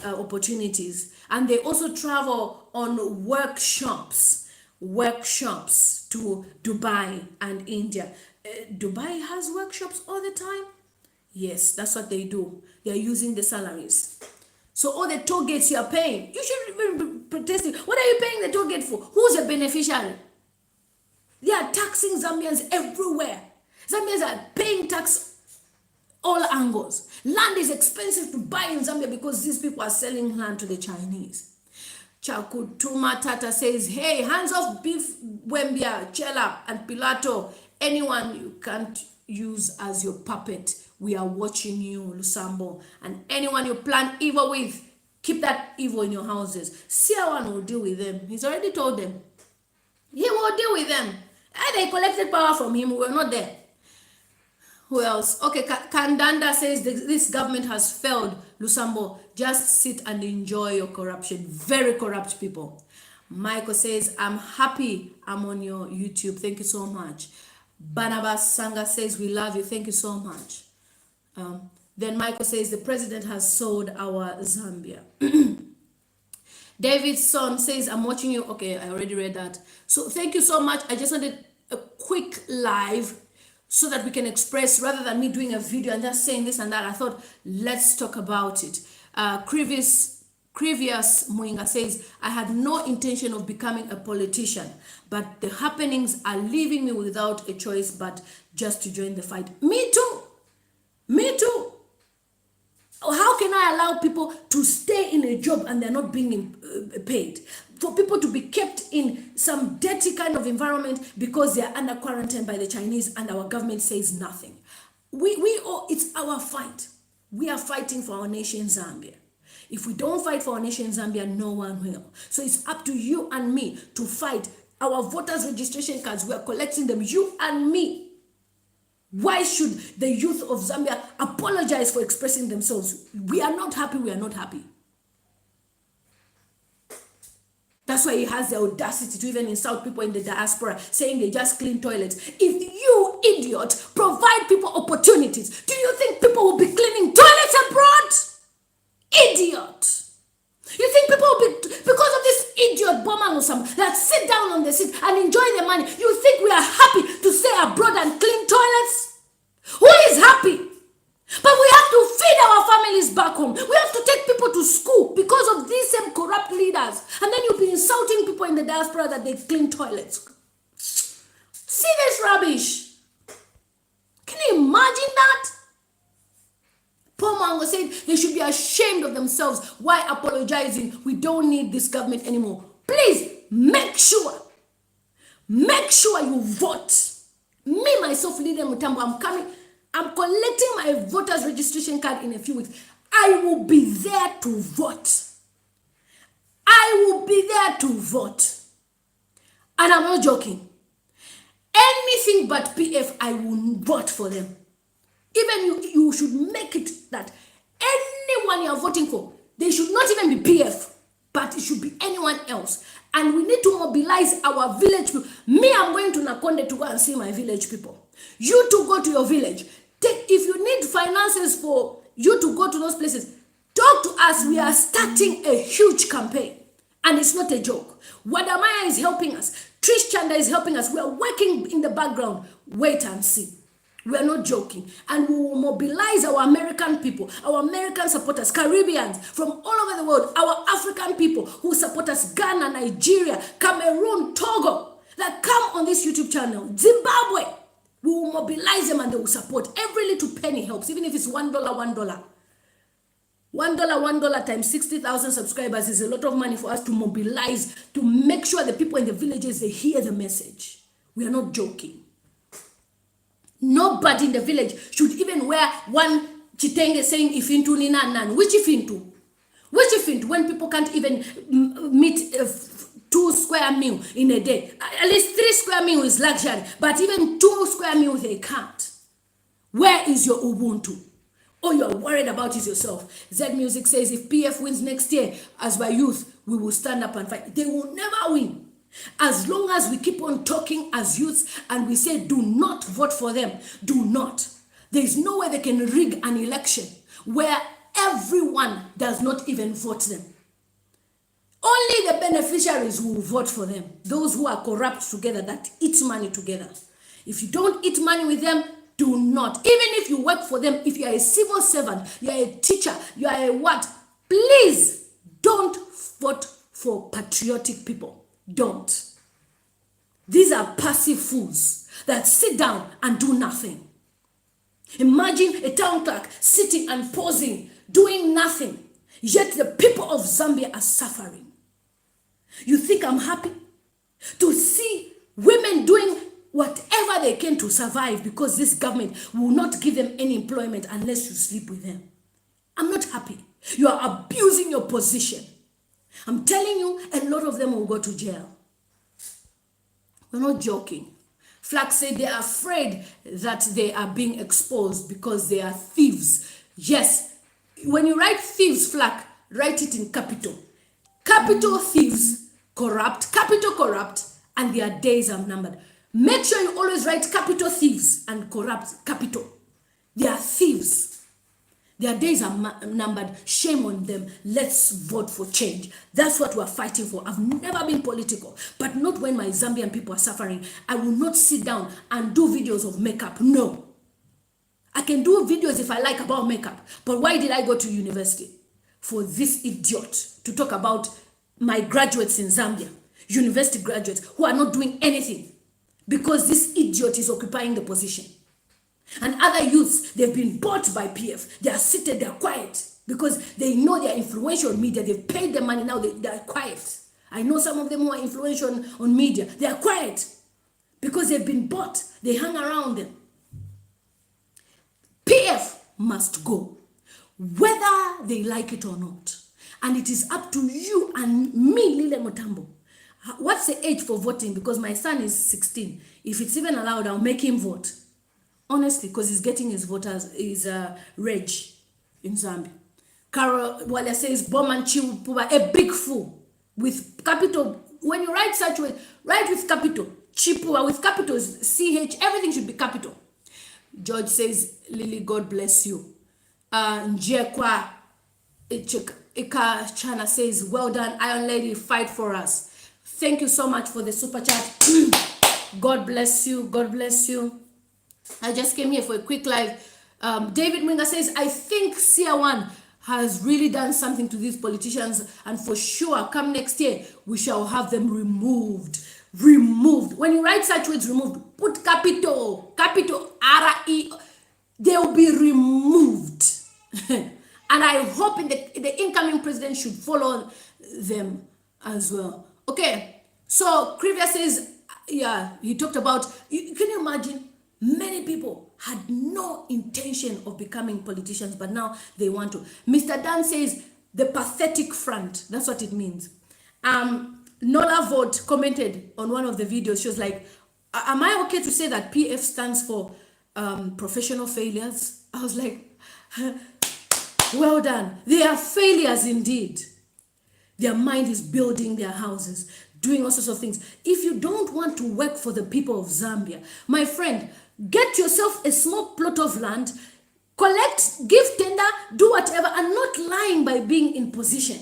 Speaker 1: opportunities. And they also travel on workshops to Dubai and India. Dubai has workshops all the time. Yes, that's what they do. They are using the salaries. So all the toll gates you are paying, you should be protesting. What are you paying the toll gate for? Who's the beneficiary? They are taxing Zambians everywhere. Zambians are paying tax all angles. Land is expensive to buy in Zambia because these people are selling land to the Chinese. Chakutuma Tata says, hey, hands off Beef Wembia, CHELLAH, and Pilato. Anyone you can't use as your puppet. We are watching you, Lusambo. And anyone you plan evil with, keep that evil in your houses. Siawan will deal with them. He's already told them. He will deal with them. And they collected power from him. We were not there. Who else? Okay, Kandanda says this government has failed. Lusambo, just sit and enjoy your corruption. Very corrupt people. Michael says, I'm happy I'm on your YouTube. Thank you so much. Barnabas Sanga says, we love you. Thank you so much. Then Michael says, the president has sold our Zambia. David's son says, I'm watching you. Okay, I already read that. So thank you so much. I just wanted a quick live so that we can express, rather than me doing a video and just saying this and that. I thought, let's talk about it. Previous Muinga says, I had no intention of becoming a politician, but the happenings are leaving me without a choice but just to join the fight. Me too. Me too. How can I allow people to stay in a job and they're not being paid? For people to be kept in some dirty kind of environment because they're under quarantine by the Chinese and our government says nothing. It's our fight. We are fighting for our nation, Zambia. If we don't fight for our nation, Zambia, no one will. So it's up to you and me to fight. Our voters' registration cards, we are collecting them, you and me. Why should the youth of Zambia apologize for expressing themselves? We are not happy, we are not happy. That's why he has the audacity to even insult people in the diaspora, saying they just clean toilets. If you, idiot, provide people opportunities, do you think people will be cleaning toilets abroad? Idiot. You think people will be, because of this idiot BOWMAN LUSAMBO that sit down on the seat and enjoy the money, you think we are happy to stay abroad and clean toilets? Who is happy? But we have to feed our families back home. We have to take people to school because of these same corrupt leaders. And then you'll be insulting people in the diaspora that they clean toilets. See this rubbish? Can you imagine that? Paul Mango said they should be ashamed of themselves. Why apologizing? We don't need this government anymore. Please make sure you vote. Me, myself, Lydia Mutambo, I'm collecting my voters registration card in a few weeks. I will be there to vote. I will be there to vote. And I'm not joking. Anything but PF, I will vote for them. Even you should make it that anyone you're voting for, they should not even be PF, but it should be anyone else. And we need to mobilize our village people. Me, I'm going to Nakonde to go and see my village people. You to go to your village. If you need finances for you to go to those places, talk to us. We are starting a huge campaign. And it's not a joke. Wadamaya is helping us. Trish Chanda is helping us. We are working in the background. Wait and see. We are not joking. And we will mobilize our American people, our American supporters, Caribbeans from all over the world, our African people who support us, Ghana, Nigeria, Cameroon, Togo, that come on this YouTube channel, Zimbabwe. We will mobilize them and they will support. Every little penny helps, even if it's $1, $1. $1 times 60,000 subscribers is a lot of money for us to mobilize, to make sure the people in the villages, they hear the message. We are not joking. Nobody in the village should even wear one chitenge saying ifintu nina nan. Which ifintu? Which ifintu? When people can't even meet 2 square meal in a day. At least 3 square meal is luxury. But even 2 square meal they can't. Where is your Ubuntu? All you're worried about is yourself. Z Music says if PF wins next year, as by youth, we will stand up and fight. They will never win. As long as we keep on talking as youths and we say do not vote for them, do not. There is no way they can rig an election where everyone does not even vote them. Only the beneficiaries will vote for them. Those who are corrupt together, that eat money together. If you don't eat money with them, do not. Even if you work for them, if you are a civil servant, you are a teacher, you are a what, please don't vote for patriotic people. Don't. These are passive fools that sit down and do nothing. Imagine a town clerk sitting and posing, doing nothing, yet the people of Zambia are suffering. You think I'm happy to see women doing whatever they can to survive because this government will not give them any employment unless you sleep with them? I'm not happy. You are abusing your position. I'm telling you, a lot of them will go to jail. We're not joking. Flack said they are afraid that they are being exposed because they are thieves. Yes, when you write thieves, Flack, write it in capital. Capital thieves corrupt, capital corrupt, and their days are numbered. Make sure you always write capital thieves and corrupt capital. They are thieves. Their days are numbered. Shame on them. Let's vote for change. That's what we're fighting for. I've never been political, but not when my Zambian people are suffering. I will not sit down and do videos of makeup. No. I can do videos if I like about makeup, but why did I go to university? For this idiot to talk about my graduates in Zambia, university graduates who are not doing anything because this idiot is occupying the position. And other youths, they've been bought by PF. They are seated, they are quiet because they know they are influential on media. They've paid the money, now they are quiet. I know some of them who are influential on media. They are quiet because they've been bought. They hang around them. PF must go, whether they like it or not. And it is up to you and me, Lile Motambo. What's the age for voting? Because my son is 16. If it's even allowed, I'll make him vote. Honestly, because he's getting his voters, his reg in Zambia. Carol Wale says, BOWMAN Chipuba, a big fool with capital. When you write such way, write with capital. Chipuba with capitals, CH, everything should be capital. George says, Lily, God bless you. Njekwa Ika Chana says, well done, Iron Lady, fight for us. Thank you so much for the super chat. God bless you. God bless you. I just came here for a quick live. David Mwinga says, I think CR1 has really done something to these politicians, and for sure, come next year, we shall have them removed. Removed. When you write such words, removed, put capital, R-E, they will be removed. And I hope the incoming president should follow them as well. Okay, so Krivia says, yeah, he talked about, can you imagine? Many people had no intention of becoming politicians, but now they want to. Mr. Dan says, the pathetic front. That's what it means. Nola Vote commented on one of the videos. She was like, am I okay to say that PF stands for professional failures? I was like, well done. They are failures indeed. Their mind is building their houses, doing all sorts of things. If you don't want to work for the people of Zambia, my friend, get yourself a small plot of land, collect, give tender, do whatever, and not lying by being in position.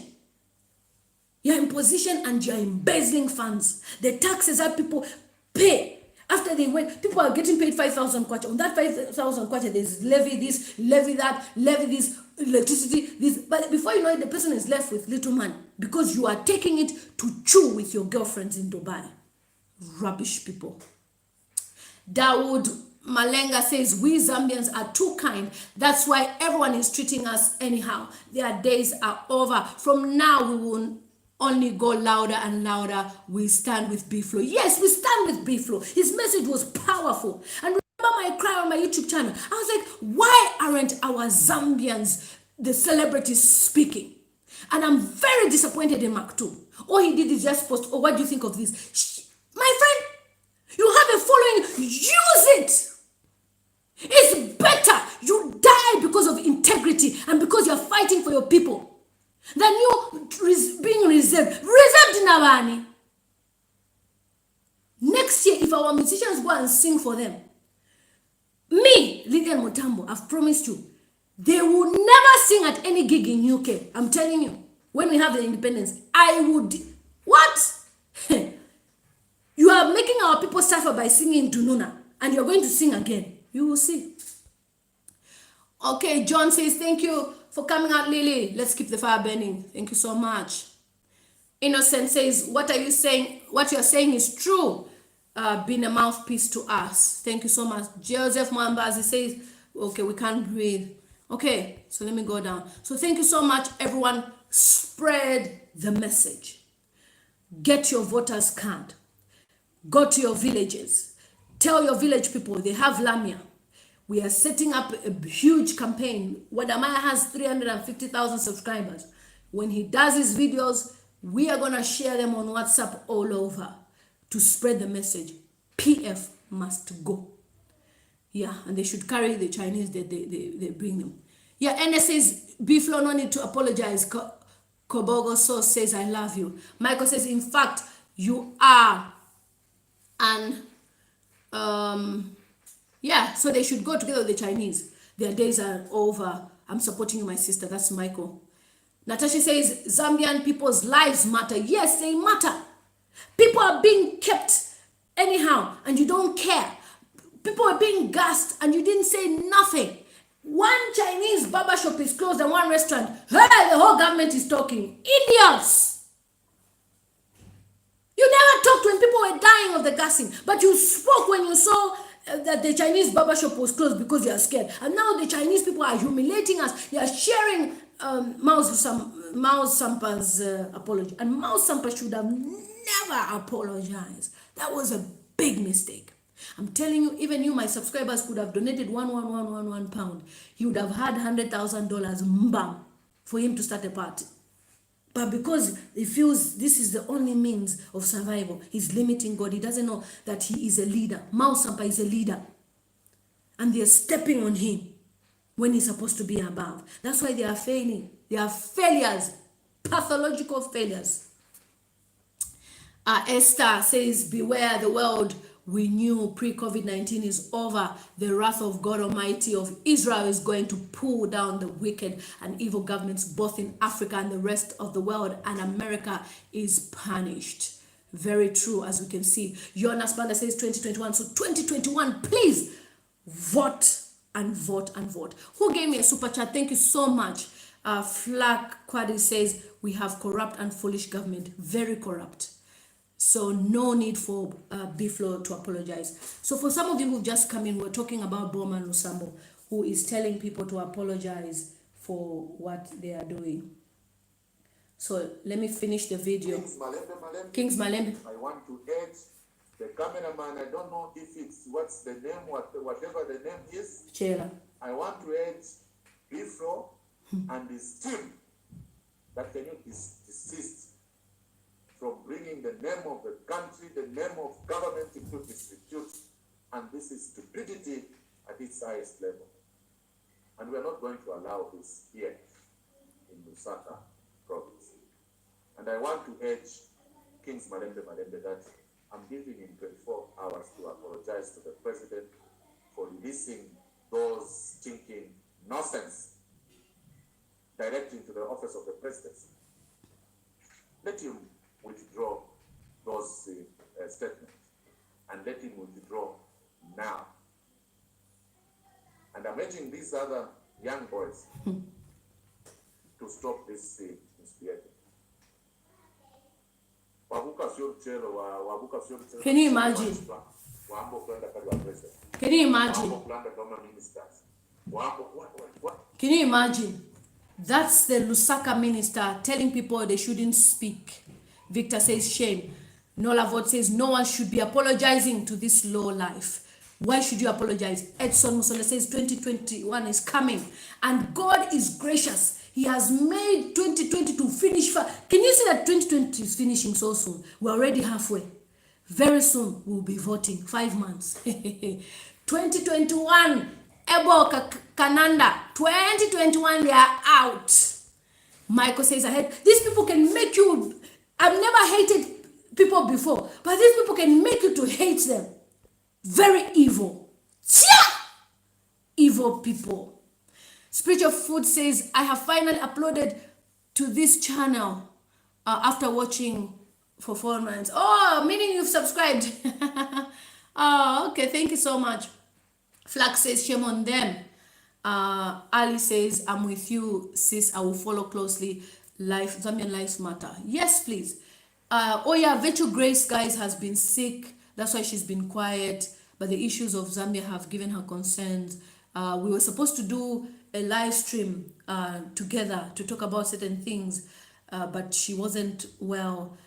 Speaker 1: You're in position and you're embezzling funds. The taxes that people pay after they went, people are getting paid 5,000 kwacha. On that 5,000 kwacha, there's levy this, levy that, levy this, electricity, this. But before you know it, the person is left with little money because you are taking it to chew with your girlfriends in Dubai. Rubbish people. Dawood Malenga says, we Zambians are too kind. That's why everyone is treating us anyhow. Their days are over. From now, we will only go louder and louder. We stand with B-Flow. Yes, we stand with B-Flow. His message was powerful. And remember my cry on my YouTube channel. I was like, why aren't our Zambians, the celebrities, speaking? And I'm very disappointed in Mark 2. All he did is just post, oh, what do you think of this? My friend, you have a following, use it. It's better you die because of integrity and because you're fighting for your people than you being reserved. Reserved in Abani. Next year, if our musicians go and sing for them, me, Lilian Motambo, I've promised you, they will never sing at any gig in UK. I'm telling you, when we have the independence, I would, what? You are making our people suffer by singing Dununa, and you're going to sing again. You will see. Okay, John says, thank you for coming out, Lily. Let's keep the fire burning. Thank you so much. Innocent says, what are you saying? What you're saying is true. Being a mouthpiece to us. Thank you so much. Joseph Mwambazi says, okay, we can't breathe. Okay, so let me go down. So thank you so much, everyone. Spread the message. Get your voters card. Go to your villages. Tell your village people they have Lamia. We are setting up a huge campaign. Wadamaya has 350,000 subscribers. When he does his videos, we are going to share them on WhatsApp all over to spread the message. PF must go. Yeah, and they should carry the Chinese that they bring them. Yeah, NS says, B-Flow no need to apologize. Kobogo So says, I love you. Michael says, in fact, you are an, yeah, so they should go together with the Chinese. Their days are over. I'm supporting you, my sister. That's Michael. Natasha says, Zambian people's lives matter. Yes, they matter. People are being kept anyhow, and you don't care. People are being gassed, and you didn't say nothing. One Chinese barber shop is closed and one restaurant. Hey, the whole government is talking. Idiots! You never talked when people were dying of the gassing, but you spoke when you saw that the Chinese barber shop was closed because you are scared. And now the Chinese people are humiliating us. They are sharing Mao Sampa's apology. And Mao Sampa should have never apologized. That was a big mistake. I'm telling you, even you, my subscribers, could have donated one pound. He would have had $100,000 mbam for him to start a party. But because he feels this is the only means of survival, he's limiting God. He doesn't know that he is a leader. Mao Sampa is a leader. And they're stepping on him when he's supposed to be above. That's why they are failing. They are failures. Pathological failures. Esther says, beware the world we knew pre-COVID-19 is over. The wrath of God Almighty of Israel is going to pull down the wicked and evil governments both in Africa and the rest of the world, and America is punished. Very true, as we can see. Jonas Banda says 2021. So 2021, please vote and vote and vote. Who gave me a super chat? Thank you so much. Flak Kwadi says, we have corrupt and foolish government. Very corrupt. So no need for Biflo to apologize. So for some of you who've just come in, we're talking about BOWMAN LUSAMBO, who is telling people to apologize for what they are doing. So let me finish the video. Kings Malembe.
Speaker 2: I want to add the cameraman. I don't know if it's what's the name, whatever the name is.
Speaker 1: CHELLAH.
Speaker 2: I want to add Biflo and his team. That can you desist from bringing the name of the country, the name of government into disrepute. And this is stupidity at its highest level. And we are not going to allow this here in Lusaka province. And I want to urge Kings Malembe that I'm giving him 24 hours to apologize to the president for releasing those stinking nonsense directing to the office of the presidency. Let him withdraw those statements and let him withdraw now. And I'm urging these other young boys to stop this misbehavior.
Speaker 1: Can you imagine? Can you imagine? Can you imagine? That's the Lusaka minister telling people they shouldn't speak. Victor says shame. Nola Vote says no one should be apologizing to this low life. Why should you apologize? Edson Musole says 2021 is coming and God is gracious. He has made 2020 to finish. Can you see that 2020 is finishing so soon? We're already halfway. Very soon we'll be voting. 5 months. 2021. Ebo Kananda. 2021 they are out. Michael says ahead. These people can make you. I've never hated people before, but these people can make you to hate them. Very evil. Evil people. Spiritual Food says, I have finally uploaded to this channel after watching for 4 months. Oh, meaning you've subscribed. Oh, okay. Thank you so much. Flax says, shame on them. Ali says, I'm with you, sis. I will follow closely. Zambian lives matter. Yes, please. Oh yeah, Virtue Grace, guys, has been sick. That's why she's been quiet. But the issues of Zambia have given her concerns. We were supposed to do a live stream together to talk about certain things, but she wasn't well.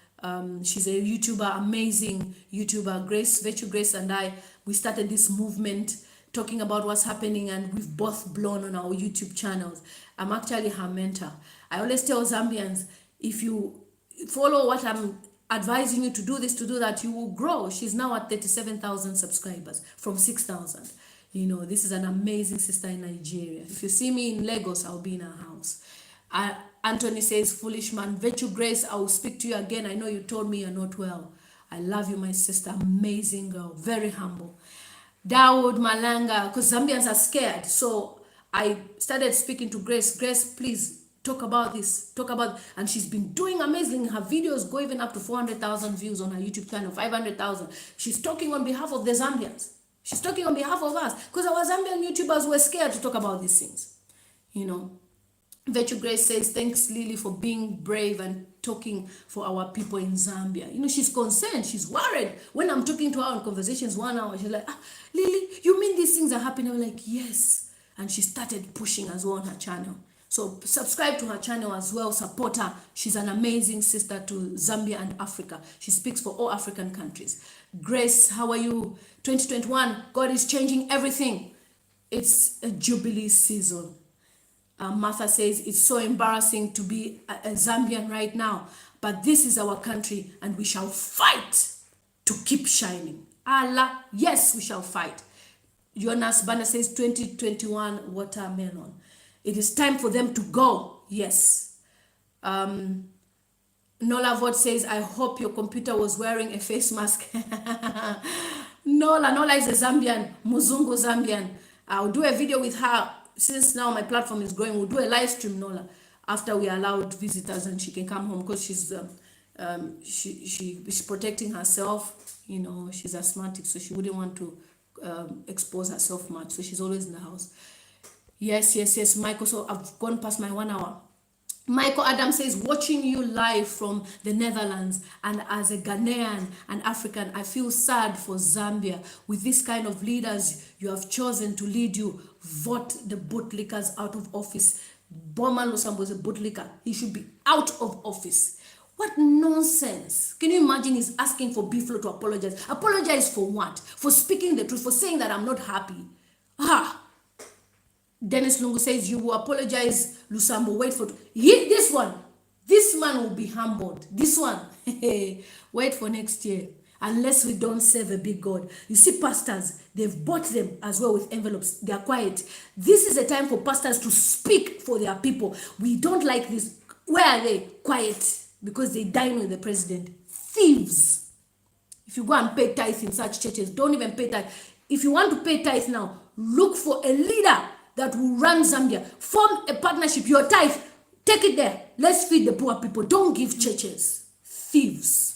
Speaker 1: She's a YouTuber, amazing YouTuber. Virtue Grace and I, we started this movement talking about what's happening, and we've both blown on our YouTube channels. I'm actually her mentor. I always tell Zambians, if you follow what I'm advising you to do this, to do that, you will grow. She's now at 37,000 subscribers from 6,000. You know, this is an amazing sister in Nigeria. If you see me in Lagos, I'll be in her house. Anthony says, foolish man. Virtue Grace, I will speak to you again. I know you told me you're not well. I love you, my sister. Amazing girl. Very humble. Dawood Malanga, because Zambians are scared. So I started speaking to Grace. Grace, please talk about this. Talk about, and she's been doing amazing. Her videos go even up to 400,000 views on her YouTube channel, 500,000. She's talking on behalf of the Zambians. She's talking on behalf of us, because our Zambian YouTubers were scared to talk about these things. You know, Virtue Grace says, thanks Lily for being brave and talking for our people in Zambia. You know, she's concerned, she's worried. When I'm talking to her on conversations 1 hour, she's like, Lily, you mean these things are happening? I'm like, yes. And she started pushing as well on her channel. So subscribe to her channel as well, support her. She's an amazing sister to Zambia and Africa. She speaks for all African countries. Grace, how are you? 2021, God is changing everything. It's a Jubilee season. Martha says, it's so embarrassing to be a Zambian right now, but this is our country and we shall fight to keep shining. Allah, yes, we shall fight. Jonas Banner says, 2021 watermelon. It is time for them to go. Yes. Nola Vod says, I hope your computer was wearing a face mask. Nola is a Zambian, Muzungu Zambian. I'll do a video with her. Since now my platform is growing, we'll do a live stream, Nola, after we allowed visitors and she can come home, because she's she's protecting herself. You know, she's asthmatic, so she wouldn't want to expose herself much, so she's always in the house. Yes, Michael. So I've gone past my 1 hour. Michael Adam says, watching you live from the Netherlands, and as a Ghanaian and African, I feel sad for Zambia. With this kind of leaders you have chosen to lead you, vote the bootlickers out of office. BOWMAN LUSAMBO is a bootlicker. He should be out of office. What nonsense. Can you imagine he's asking for Biflo to apologize? Apologize for what? For speaking the truth, for saying that I'm not happy. Dennis Lungu says, you will apologize, Lusambo. Wait for this one. This man will be humbled. This one. Wait for next year. Unless we don't serve a big God. You see, pastors, they've bought them as well with envelopes. They are quiet. This is a time for pastors to speak for their people. We don't like this. Where are they? Quiet. Because they dine with the president. Thieves. If you go and pay tithe in such churches, don't even pay tithe. If you want to pay tithe now, look for a leader that will run Zambia. Form a partnership. Your tithe, take it there. Let's feed the poor people. Don't give churches. Thieves.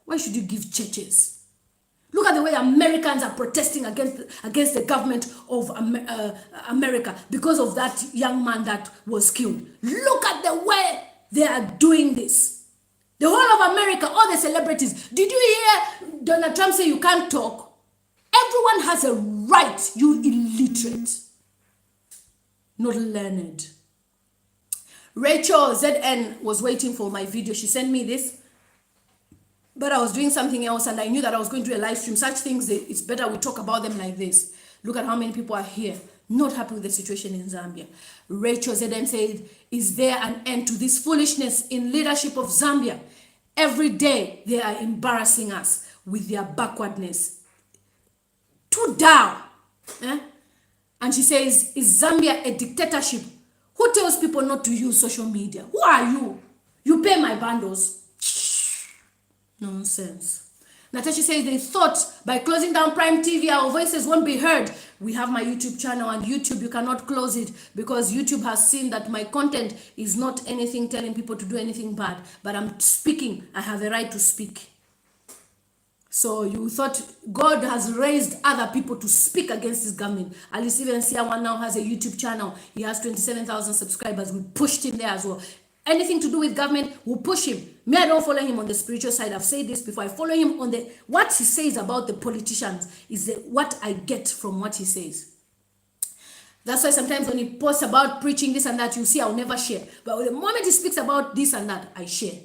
Speaker 1: Why should you give churches? Look at the way Americans are protesting against the government of America because of that young man that was killed. Look at the way they are doing this. The whole of America, all the celebrities. Did you hear Donald Trump say you can't talk? Everyone has a right, you illiterate. Not learned. Rachel ZN was waiting for my video. She sent me this, but I was doing something else and I knew that I was going to do a live stream. Such things, it's better we talk about them like this. Look at how many people are here, not happy with the situation in Zambia. Rachel ZN said, is there an end to this foolishness in leadership of Zambia? Every day they are embarrassing us with their backwardness. Too down. And she says, is Zambia a dictatorship? Who tells people not to use social media? Who are you? You pay my bundles. Nonsense. Natasha says, they thought by closing down Prime TV, our voices won't be heard. We have my YouTube channel, and YouTube, you cannot close it because YouTube has seen that my content is not anything telling people to do anything bad. But I'm speaking. I have a right to speak. So you thought God has raised other people to speak against this government. Alice even Siawan now has a YouTube channel. He has 27,000 subscribers. We pushed him there as well. Anything to do with government, we'll push him. Me, I don't follow him on the spiritual side. I've said this before. I follow him on the, what he says about the politicians is what I get from what he says. That's why sometimes when he posts about preaching this and that, you see I'll never share. But the moment he speaks about this and that, I share.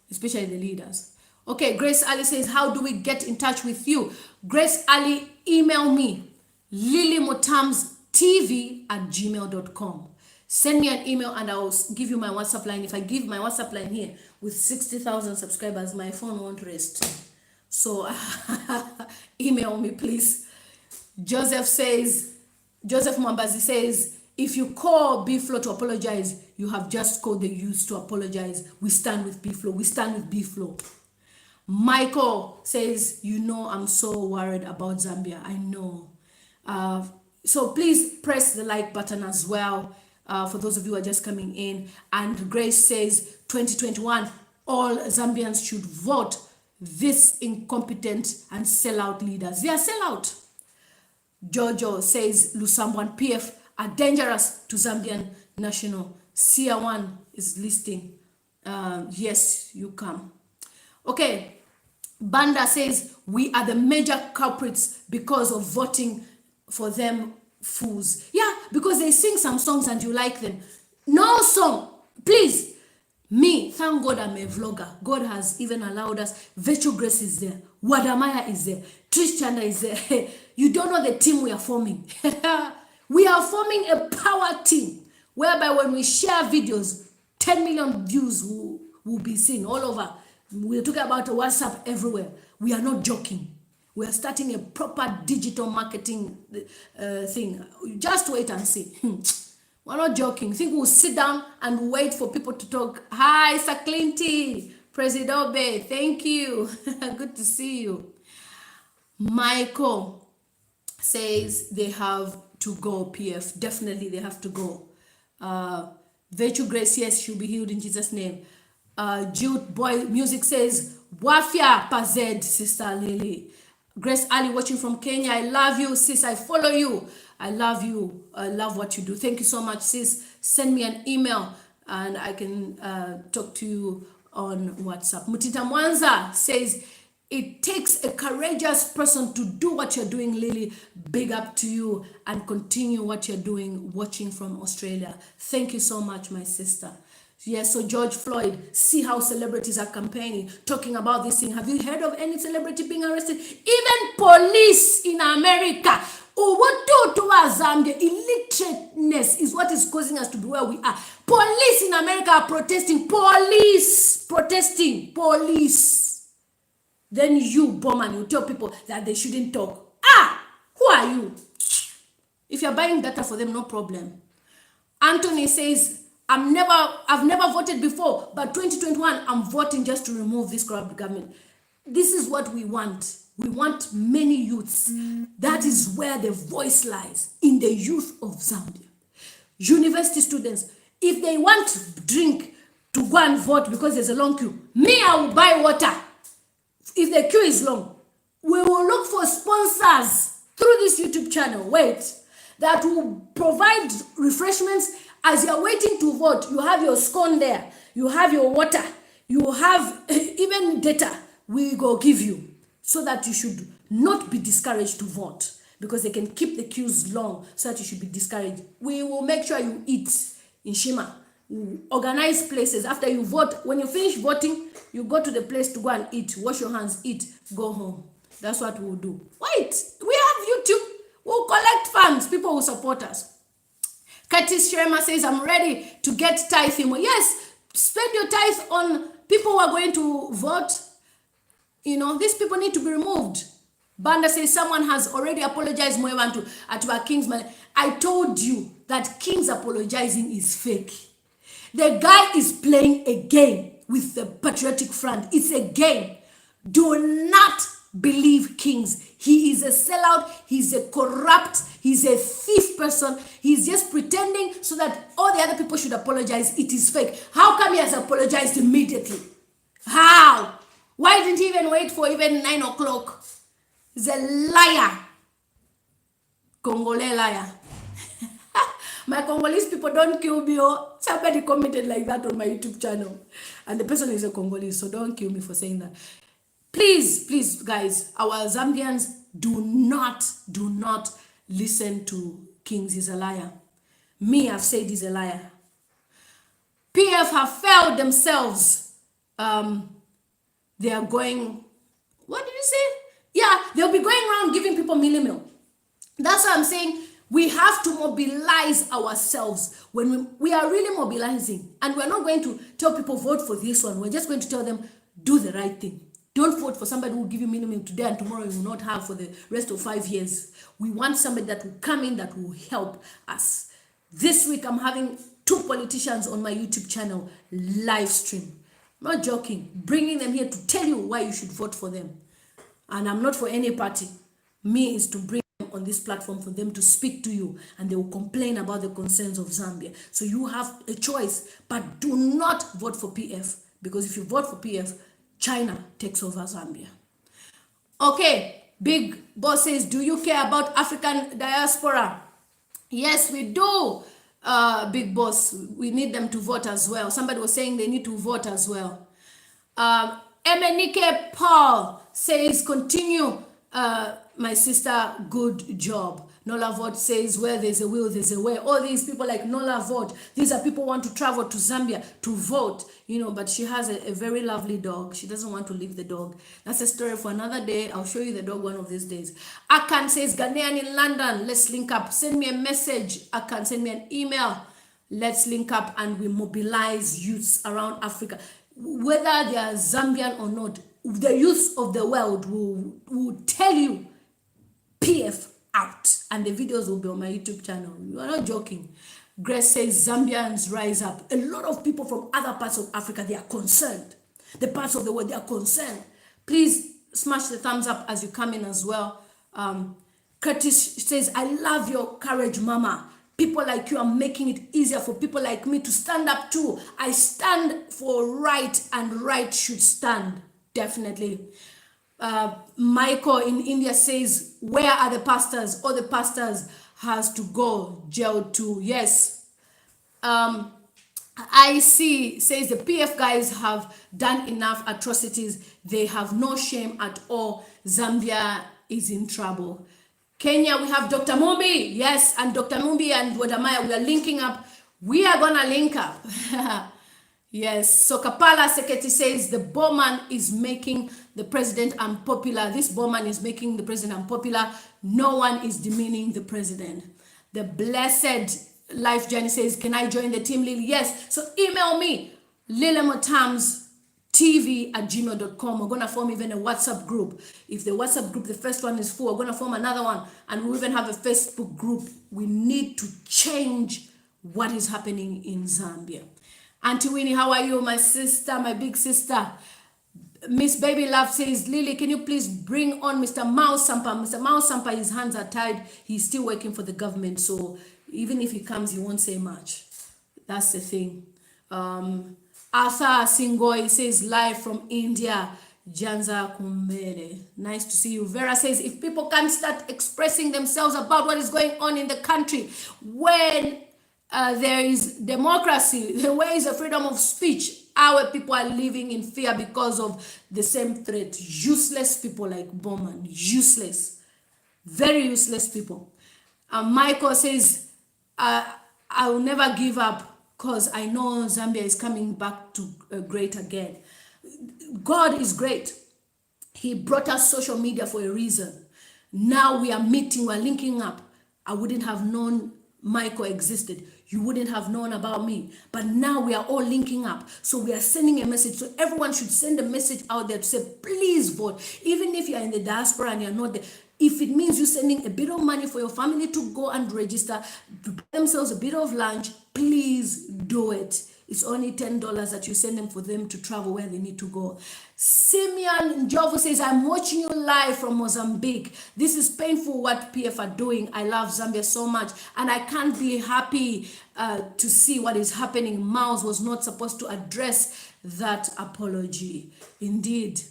Speaker 1: Especially the leaders. Okay, Grace Ali says, how do we get in touch with you? Grace Ali, email me, lilymotamstv@gmail.com. Send me an email and I'll give you my WhatsApp line. If I give my WhatsApp line here with 60,000 subscribers, my phone won't rest. So email me, please. Joseph Mwambazi says, If you call B-Flow to apologize, you have just called the youth to apologize. We stand with B-Flow. We stand with B-Flow. Michael says, you know, I'm so worried about Zambia. I know. So please press the like button as well for those of you who are just coming in. And Grace says, 2021, all Zambians should vote this incompetent and sellout leaders. They are sellout. Jojo says Lusambo and PF are dangerous to Zambian national. CR1 is listing. Yes, you come. Okay. Banda says we are the major culprits because of voting for them fools. Yeah, because they sing some songs and you like them. No song. Please. Me, thank God I'm a vlogger. God has even allowed us. Virtue Grace is there. Wadamaya is there. Trish Chanda is there. You don't know the team we are forming. We are forming a power team whereby when we share videos, 10 million views will be seen all over. We're talking about WhatsApp everywhere. We are not joking. We are starting a proper digital marketing thing. Just wait and see. We're not joking. Think we'll sit down and wait for people to talk. Hi, Saklinti, President Obe, thank you. Good to see you. Michael says they have to go, PF. Definitely they have to go. Virtue Grace, yes, she'll be healed in Jesus' name. Jude Boy Music says, Wafia Pazed, Sister Lily. Grace Ali watching from Kenya. I love you, sis. I follow you. I love you. I love what you do. Thank you so much, sis. Send me an email and I can talk to you on WhatsApp. Mutita Mwanza says, it takes a courageous person to do what you're doing, Lily. Big up to you and continue what you're doing, watching from Australia. Thank you so much, my sister. Yes, so George Floyd, see how celebrities are campaigning, talking about this thing. Have you heard of any celebrity being arrested? Even police in America. Oh, what do to us, Zambia? Illiterateness is what is causing us to be where we are. Police in America are protesting. Police protesting. Police. Then you, BOWMAN, you tell people that they shouldn't talk. Ah, who are you? If you're buying data for them, no problem. Anthony says, I've never voted before, but 2021, I'm voting just to remove this corrupt government. This is what we want. We want many youths. That is where the voice lies, in the youth of Zambia. University students, if they want drink to go and vote because there's a long queue, me, I will buy water. If the queue is long, we will look for sponsors through this YouTube channel, that will provide refreshments. As you're waiting to vote, you have your scone there, you have your water, you have even data we go give you, so that you should not be discouraged to vote, because they can keep the queues long, so that you should be discouraged. We will make sure you eat in Shima. We organize places. After you vote, when you finish voting, you go to the place to go and eat, wash your hands, eat, go home. That's what we'll do. Wait, we have YouTube. We'll collect funds. People will support us. Curtis Sherma says, I'm ready to get tithing. Yes, spend your tithe on people who are going to vote. You know, these people need to be removed. Banda says, someone has already apologized to Atuba Kingsman. I told you that King's apologizing is fake. The guy is playing a game with the Patriotic Front. It's a game. Do not believe Kings. He is a sellout. He's a corrupt. He's a thief person. He's just pretending so that all the other people should apologize. It is fake. How come he has apologized immediately? How? Why didn't he even wait for even 9 o'clock? He's a liar. Congolese liar. My Congolese people, don't kill me. Oh, somebody commented like that on my YouTube channel. And the person is a Congolese, so don't kill me for saying that. Please, please, guys, our Zambians, do not listen to Kings. He's a liar. Me, I've said he's a liar. PF have failed themselves. They are going, what did you say? Yeah, they'll be going around giving people milli-mil. That's what I'm saying. We have to mobilize ourselves. When we are really mobilizing, and we're not going to tell people vote for this one. We're just going to tell them do the right thing. Don't vote for somebody who will give you minimum today and tomorrow you will not have for the rest of 5 years. We want somebody that will come in that will help us. This week I'm having 2 politicians on my YouTube channel live stream. I'm not joking. Bringing them here to tell you why you should vote for them. And I'm not for any party. Me is to bring them on this platform for them to speak to you, and they will complain about the concerns of Zambia. So you have a choice, but do not vote for PF, because if you vote for PF, China takes over Zambia. Okay, Big Boss says, do you care about African diaspora? Yes, we do, Big Boss. We need them to vote as well. Somebody was saying they need to vote as well. Emenike Paul says, continue, my sister, good job. Nola Vote says, where there's a will, there's a way. All these people like Nola Vote, these are people who want to travel to Zambia to vote, you know, but she has a very lovely dog. She doesn't want to leave the dog. That's a story for another day. I'll show you the dog one of these days. Akan says, Ghanaian in London, let's link up. Send me a message. Akan, send me an email. Let's link up and we mobilize youths around Africa. Whether they are Zambian or not, the youth of the world will tell you PF out, and the videos will be on my YouTube channel. You are not joking. Grace says Zambians rise up. A lot of people from other parts of Africa, they are concerned. The parts of the world, they are concerned. Please smash the thumbs up as you come in as well. Curtis says, I love your courage, Mama. People like you are making it easier for people like me to stand up too. I stand for right, and right should stand. Definitely. Michael in India says, where are the pastors? All the pastors has to go jail too. Yes. IC says the PF guys have done enough atrocities. They have no shame at all. Zambia is in trouble. Kenya, we have Dr. Mumbi. Yes, and Dr. Mumbi and Wadamaya, we are linking up. We are going to link up. Yes, so Kapala Seketi says the BOWMAN is making the president unpopular. This BOWMAN is making the president unpopular. No one is demeaning the president. The Blessed Life Journey says, can I join the team, Lily? Yes, so email me, lilamotamstv@gmail.com. We're going to form even a WhatsApp group. If the WhatsApp group, the first one is full, we're going to form another one. And we even have a Facebook group. We need to change what is happening in Zambia. Auntie Winnie, how are you? My sister, my big sister. Miss Baby Love says, Lily, can you please bring on Mr. Mao Sampa? Mr. Mao Sampa, his hands are tied. He's still working for the government. So even if he comes, he won't say much. That's the thing. Arthur Singoy says, live from India. Janza Kumbele. Nice to see you. Vera says, if people can't start expressing themselves about what is going on in the country, when there is democracy, where is the freedom of speech? Our people are living in fear because of the same threat. Useless people like BOWMAN. Useless. Very useless people. Michael says, I will never give up because I know Zambia is coming back to great again. God is great. He brought us social media for a reason. Now we are meeting, we're linking up. I wouldn't have known Michael existed. You wouldn't have known about me. But now we are all linking up. So we are sending a message. So everyone should send a message out there to say, please vote. Even if you're in the diaspora and you're not there, if it means you sending a bit of money for your family to go and register, to buy themselves a bit of lunch, please do it. It's only $10 that you send them for them to travel where they need to go. Simeon Njovu says, I'm watching you live from Mozambique. This is painful what PF are doing. I love Zambia so much. And I can't be happy to see what is happening. Miles was not supposed to address that apology. Indeed.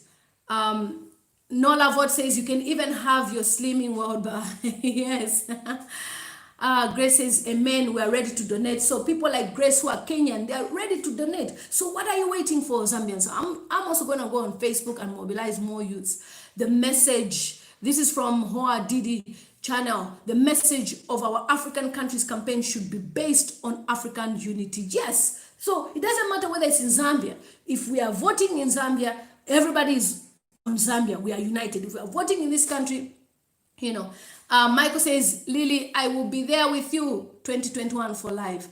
Speaker 1: Nola Vot says, you can even have your slimming world bar. Yes. Grace says, amen, we are ready to donate. So people like Grace who are Kenyan, they are ready to donate. So what are you waiting for, Zambians? I'm also going to go on Facebook and mobilize more youths. The message, this is from Hoa Didi channel. The message of our African countries campaign should be based on African unity. Yes. So it doesn't matter whether it's in Zambia. If we are voting in Zambia, everybody is on Zambia. We are united. If we are voting in this country, you know, Michael says, Lily, I will be there with you 2021 for life.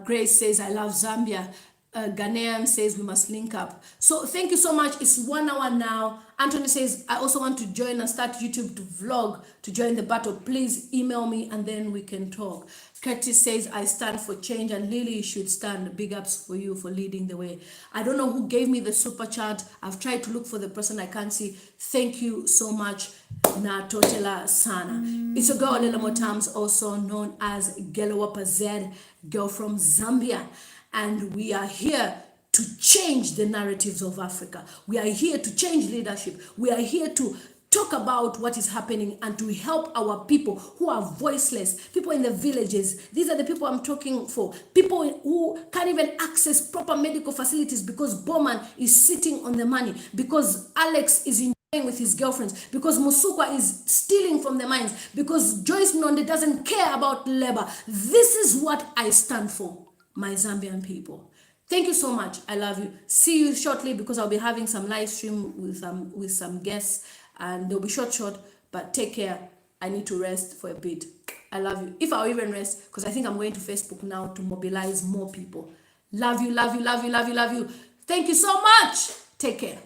Speaker 1: Grace says, I love Zambia. Ghanaian says we must link up. So thank you so much. It's 1 hour now. Anthony says, I also want to join and start YouTube to vlog to join the battle. Please email me and then we can talk. Curtis says, I stand for change, and Lily should stand. Big ups for you for leading the way. I don't know who gave me the super chat. I've tried to look for the person I can't see. Thank you so much. Na totela sana. It's a girl, Lela Motams, also known as Gelawapa Z, girl from Zambia. And we are here to change the narratives of Africa. We are here to change leadership. We are here to talk about what is happening and to help our people who are voiceless, people in the villages. These are the people I'm talking for. People who can't even access proper medical facilities because BOWMAN is sitting on the money, because Alex is enjoying with his girlfriends, because Musukwa is stealing from the mines, because Joyce Nonde doesn't care about labor. This is what I stand for, my Zambian people. Thank you so much. I love you. See you shortly, because I'll be having some live stream with some guests, and they'll be short, but take care. I need to rest for a bit. I love you. If I'll even rest, because I think I'm going to Facebook now to mobilize more people. Love you, love you, love you, love you, love you. Thank you so much. Take care.